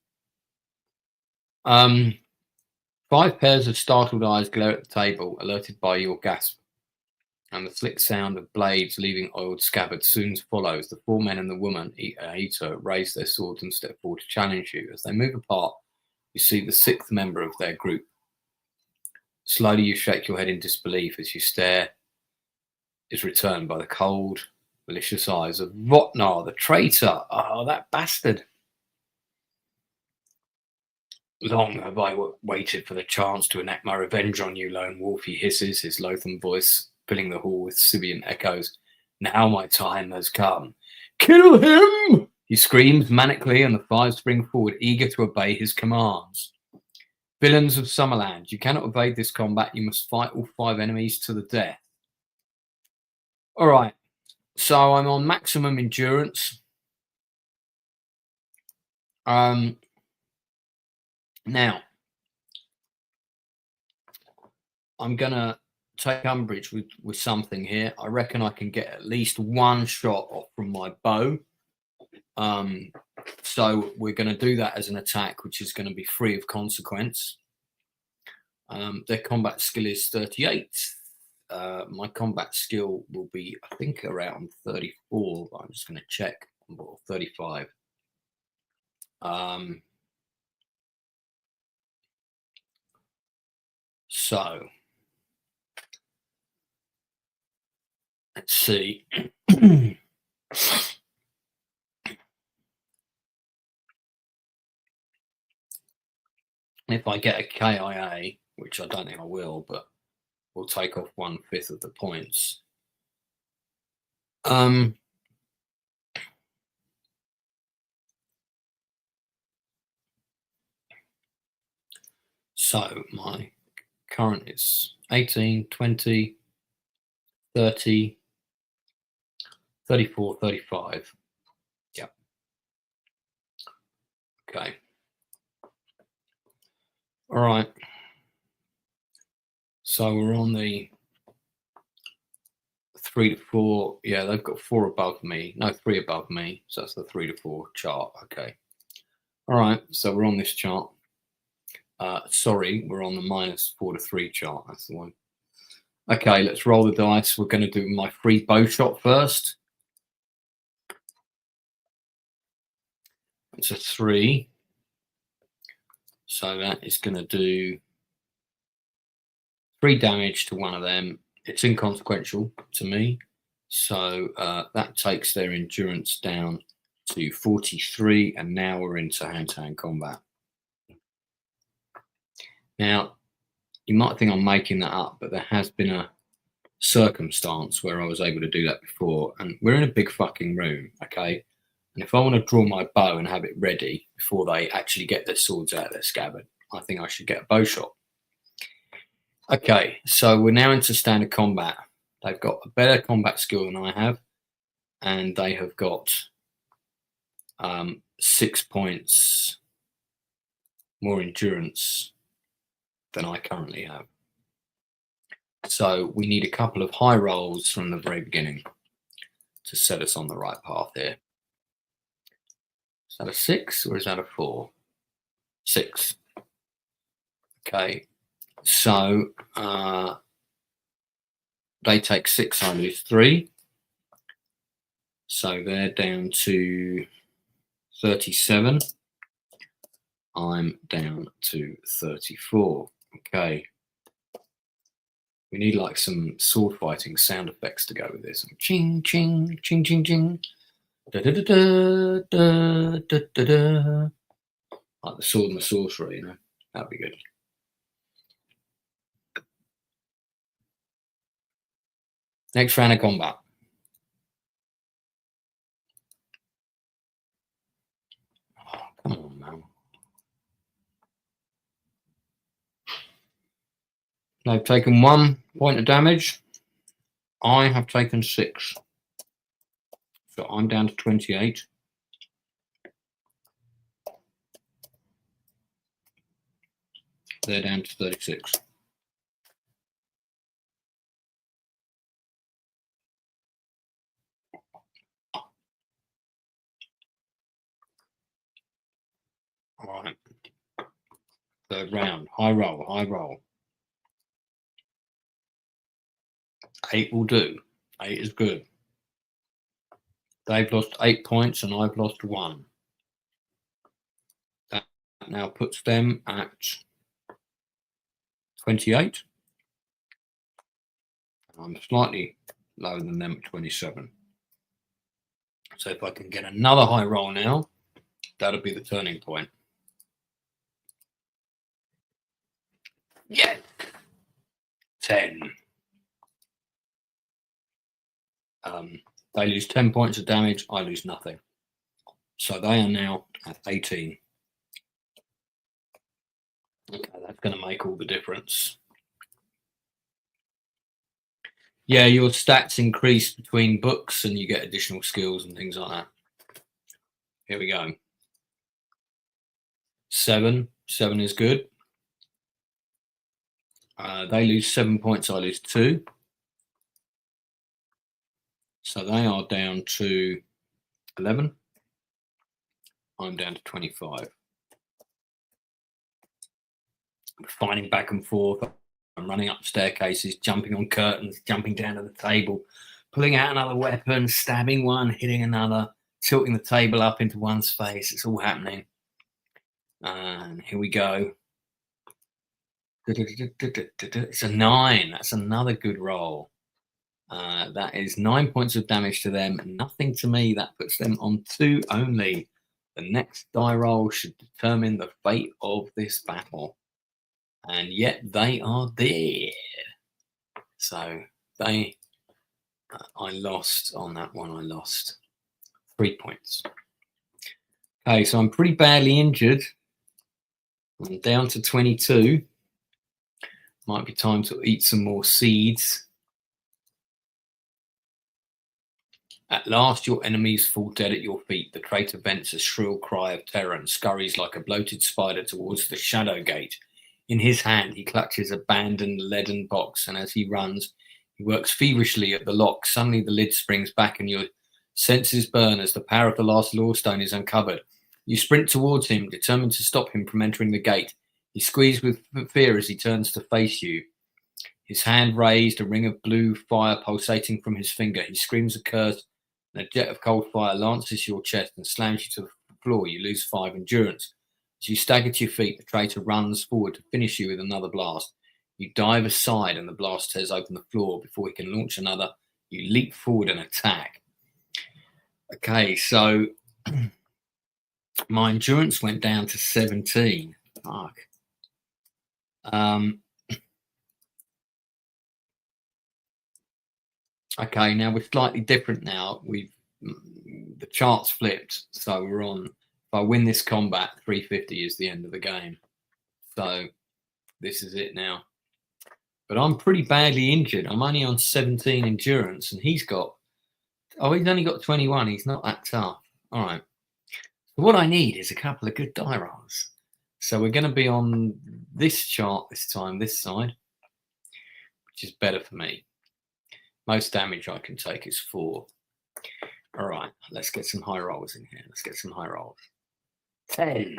5 pairs of startled eyes glare at the table, alerted by your gasp, and the slick sound of blades leaving oiled scabbards soon follows. The 4 men and the woman, Ita, raise their swords and step forward to challenge you. As they move apart, you see the 6th member of their group. Slowly you shake your head in disbelief as your stare is returned by the cold, malicious eyes of Votnar, the traitor. Oh, that bastard. Long have I waited for the chance to enact my revenge on you, lone wolf, he hisses, his loathsome voice filling the hall with sibiant echoes. Now my time has come. Kill him! He screams manically, and the 5 spring forward, eager to obey his commands. Villains of Summerland, you cannot evade this combat. You must fight all 5 enemies to the death. All right, so I'm on maximum endurance. Now, I'm going to take umbrage with something here. I reckon I can get at least one shot off from my bow. So we're going to do that as an attack, which is going to be free of consequence. Their combat skill is 38. My combat skill will be, I think, around 34. I'm just going to check. 35. So let's see. If I get a KIA, which I don't think I will, but we'll take off 1/5 of the points. So my current is 18, 20, 30, 34, 35. Yep. Okay. All right. So we're on the 3 to 4. Yeah, they've got 4 above me. No, 3 above me. So that's the 3 to 4 chart. Okay. All right. So we're on this chart. Sorry, we're on the -4 to 3 chart. That's the one. Okay, let's roll the dice. We're going to do my free bow shot first. It's a 3. So that is going to do 3 damage to one of them. It's inconsequential to me. So that takes their endurance down to 43. And now we're into hand-to-hand combat. Now, you might think I'm making that up, but there has been a circumstance where I was able to do that before. And we're in a big fucking room, okay? And if I want to draw my bow and have it ready before they actually get their swords out of their scabbard, I think I should get a bow shot. Okay, so we're now into standard combat. They've got a better combat skill than I have, and they have got 6 points more endurance than I currently have. So we need a couple of high rolls from the very beginning to set us on the right path here. Is that a 6 or is that a 4? 6. Okay, so they take 6, I lose 3. So they're down to 37. I'm down to 34. Okay. We need like some sword fighting sound effects to go with this. Ching, ching, ching, ching, ching. Da, da, da, da, da, da, da, da. Like the sword and the sorcerer, you know. That'd be good. Next round of combat. Oh, come on, man. They've taken 1 point of damage. I have taken 6. So I'm down to 28. They're down to 36. All right. Third round. High roll, high roll. 8 will do. 8 is good. They've lost 8 points and I've lost 1. That now puts them at 28. I'm slightly lower than them at 27. So if I can get another high roll now, that'll be the turning point. Yeah. 10. They lose 10 points of damage. I lose nothing. So they are now at 18. Okay, that's going to make all the difference. Yeah, your stats increase between books and you get additional skills and things like that. Here we go. 7 is good. They lose 7 points, I lose 2. So they are down to 11. I'm down to 25. We're fighting back and forth. I'm running up staircases, jumping on curtains, jumping down to the table, pulling out another weapon, stabbing one, hitting another, tilting the table up into one's face. It's all happening. And here we go. It's a 9. That's another good roll. That is 9 points of damage to them. Nothing to me. That puts them on 2 only. The next die roll should determine the fate of this battle. And yet they are dead. So I lost on that one. I lost 3 points. Okay, so I'm pretty badly injured. I'm down to 22. Might be time to eat some more seeds. At last, your enemies fall dead at your feet. The traitor vents a shrill cry of terror and scurries like a bloated spider towards the shadow gate. In his hand, he clutches a abandoned leaden box, and as he runs, he works feverishly at the lock. Suddenly, the lid springs back, and your senses burn as the power of the last lawstone is uncovered. You sprint towards him, determined to stop him from entering the gate. He squeezes with fear as he turns to face you. His hand raised, a ring of blue fire pulsating from his finger. He screams a curse, and a jet of cold fire lances your chest and slams you to the floor. You lose 5 endurance. As you stagger to your feet, the traitor runs forward to finish you with another blast. You dive aside, and the blast tears open the floor. Before he can launch another, you leap forward and attack. Okay, so my endurance went down to 17. Fuck. Okay, now we're slightly different now. The chart's flipped, so we're on. If I win this combat, 350 is the end of the game. So this is it now. But I'm pretty badly injured. I'm only on 17 endurance, and he's only got 21. He's not that tough. All right. So what I need is a couple of good die rolls. So we're going to be on this chart this time, this side, which is better for me. Most damage I can take is 4. All right, let's get some high rolls in here. Let's get some high rolls. 10.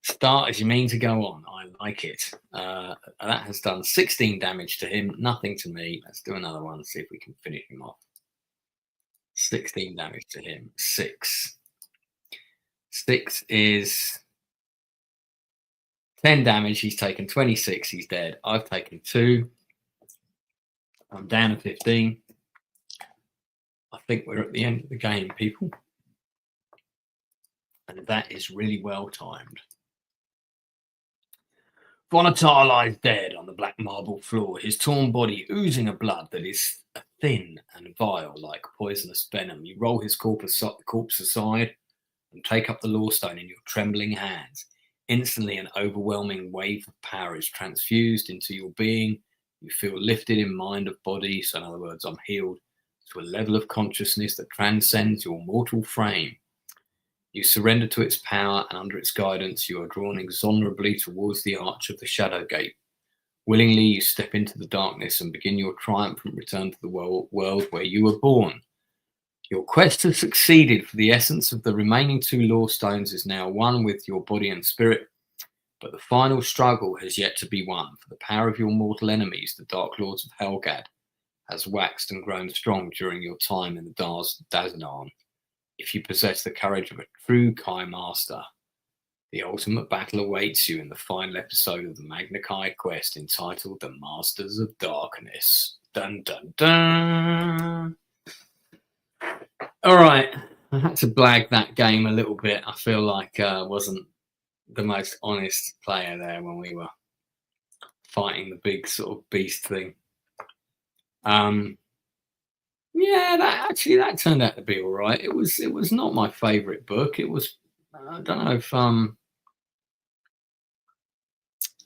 Start as you mean to go on. I like it. That has done 16 damage to him. Nothing to me. Let's do another one. See if we can finish him off. 16 damage to him. 6. 6 is 10 damage. He's taken 26. He's dead. I've taken 2. I'm down to 15. I think we're at the end of the game, people. And that is really well timed. Vonatar lies dead on the black marble floor, his torn body oozing a blood that is thin and vile like poisonous venom. You roll his corpse aside and take up the lawstone in your trembling hands. Instantly, an overwhelming wave of power is transfused into your being. You feel lifted in mind of body, so in other words, I'm healed, to a level of consciousness that transcends your mortal frame. You surrender to its power, and under its guidance, you are drawn inexorably towards the arch of the shadow gate. Willingly, you step into the darkness and begin your triumphant return to the world where you were born. Your quest has succeeded, for the essence of the remaining 2 lawstones is now one with your body and spirit. But the final struggle has yet to be won, for the power of your mortal enemies, the Dark Lords of Helgad, has waxed and grown strong during your time in the Dazanan. If you possess the courage of a true Kai Master, the ultimate battle awaits you in the final episode of the Magna Kai quest entitled The Masters of Darkness. Dun dun dun! All right, I had to blag that game a little bit. I feel like I wasn't the most honest player there when we were fighting the big sort of beast thing. Yeah, that turned out to be all right. It was not my favorite book. It was, I don't know if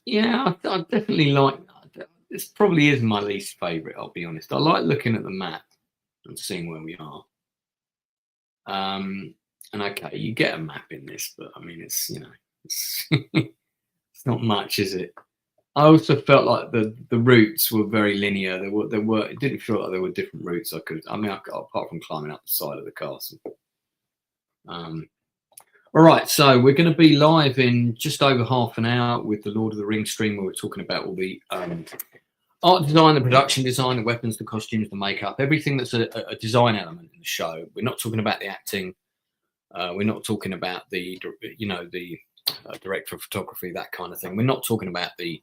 yeah, I definitely like. This probably is my least favorite. I'll be honest. I like looking at the map and seeing where we are. And okay, you get a map in this, but I mean, it's It's not much, is it? I also felt like the routes were very linear. It didn't feel like there were different routes apart from climbing up the side of the castle. All right, so we're going to be live in just over half an hour with the Lord of the Rings stream, where we're talking about all the art design, the production design, the weapons, the costumes, the makeup, everything that's a design element in the show. We're not talking about the acting. We're not talking about the director of photography, that kind of thing. We're not talking about the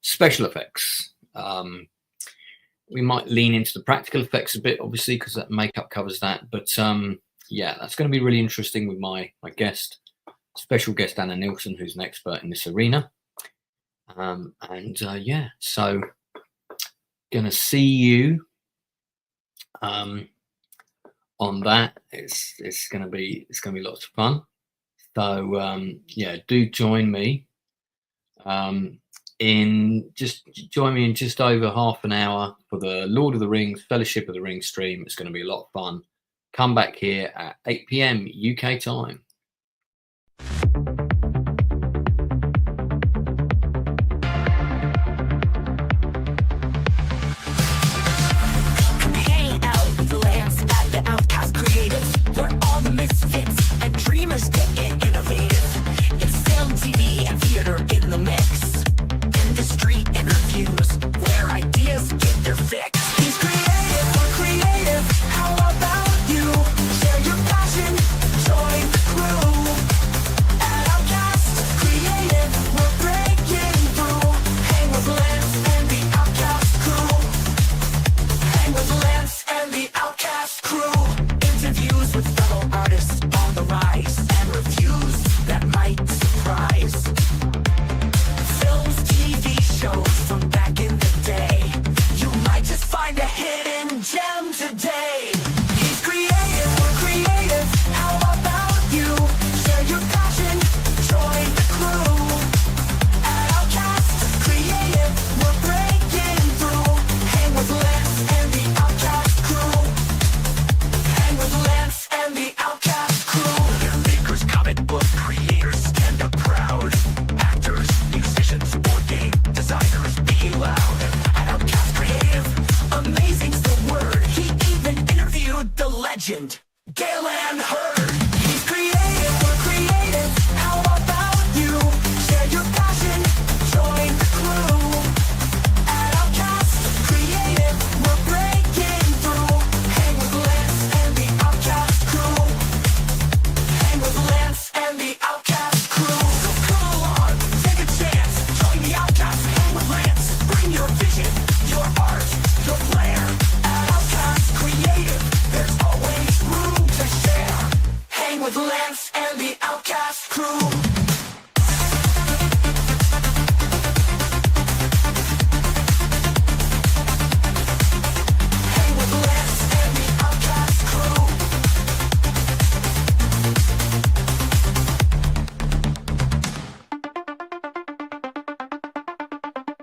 special effects. We might lean into the practical effects a bit, obviously, because that makeup covers that. But yeah, that's going to be really interesting with my special guest, Anna Nielsen, who's an expert in this arena. Yeah, so gonna see you on that. It's gonna be lots of fun. So yeah, do join me. Join me in just over half an hour for the Lord of the Rings Fellowship of the Ring stream. It's going to be a lot of fun. Come back here at 8 p.m. UK time. Come hang out with Lance at the Outcast Creative, where all the misfits and dreamers get innovative. It's film, TV, and theater in the mix. Industry interviews, where ideas get their fix. He's creative, we're creative. How about you? Share your passion, join the crew. At Outcast Creative, we're breaking through. Hang with Lance and the Outcast crew. Hang with Lance and the Outcast crew. Interviews with fellow artists on the rise, and reviews that might surprise. Films, TV shows from back in the day. You might just find a hidden gem today. He's creative, we're creative. How about you? Share your passion, join the crew. At Outcast Creative, we're breaking through. Hang with Lance and the Outcast crew. Hang with Lance and the Outcast crew. Filmmakers, comic book creators, stand up proud. Actors, musicians, board game designers, be loud. At Outcast Creative, amazing's the word. He even interviewed the legend, Galen Hurd. He's creative, we're creative. How about you? Share your passion, join the crew. At Outcast Creative, we're breaking through. Hang with Lance and the Outcast crew. Hang with Lance and the Outcast crew. So come along, take a chance, join the Outcast, hang with Lance. Bring your vision, your art, your flair. At Outcast Creative, there's always room to share. Hang with Lance and the Outcast crew.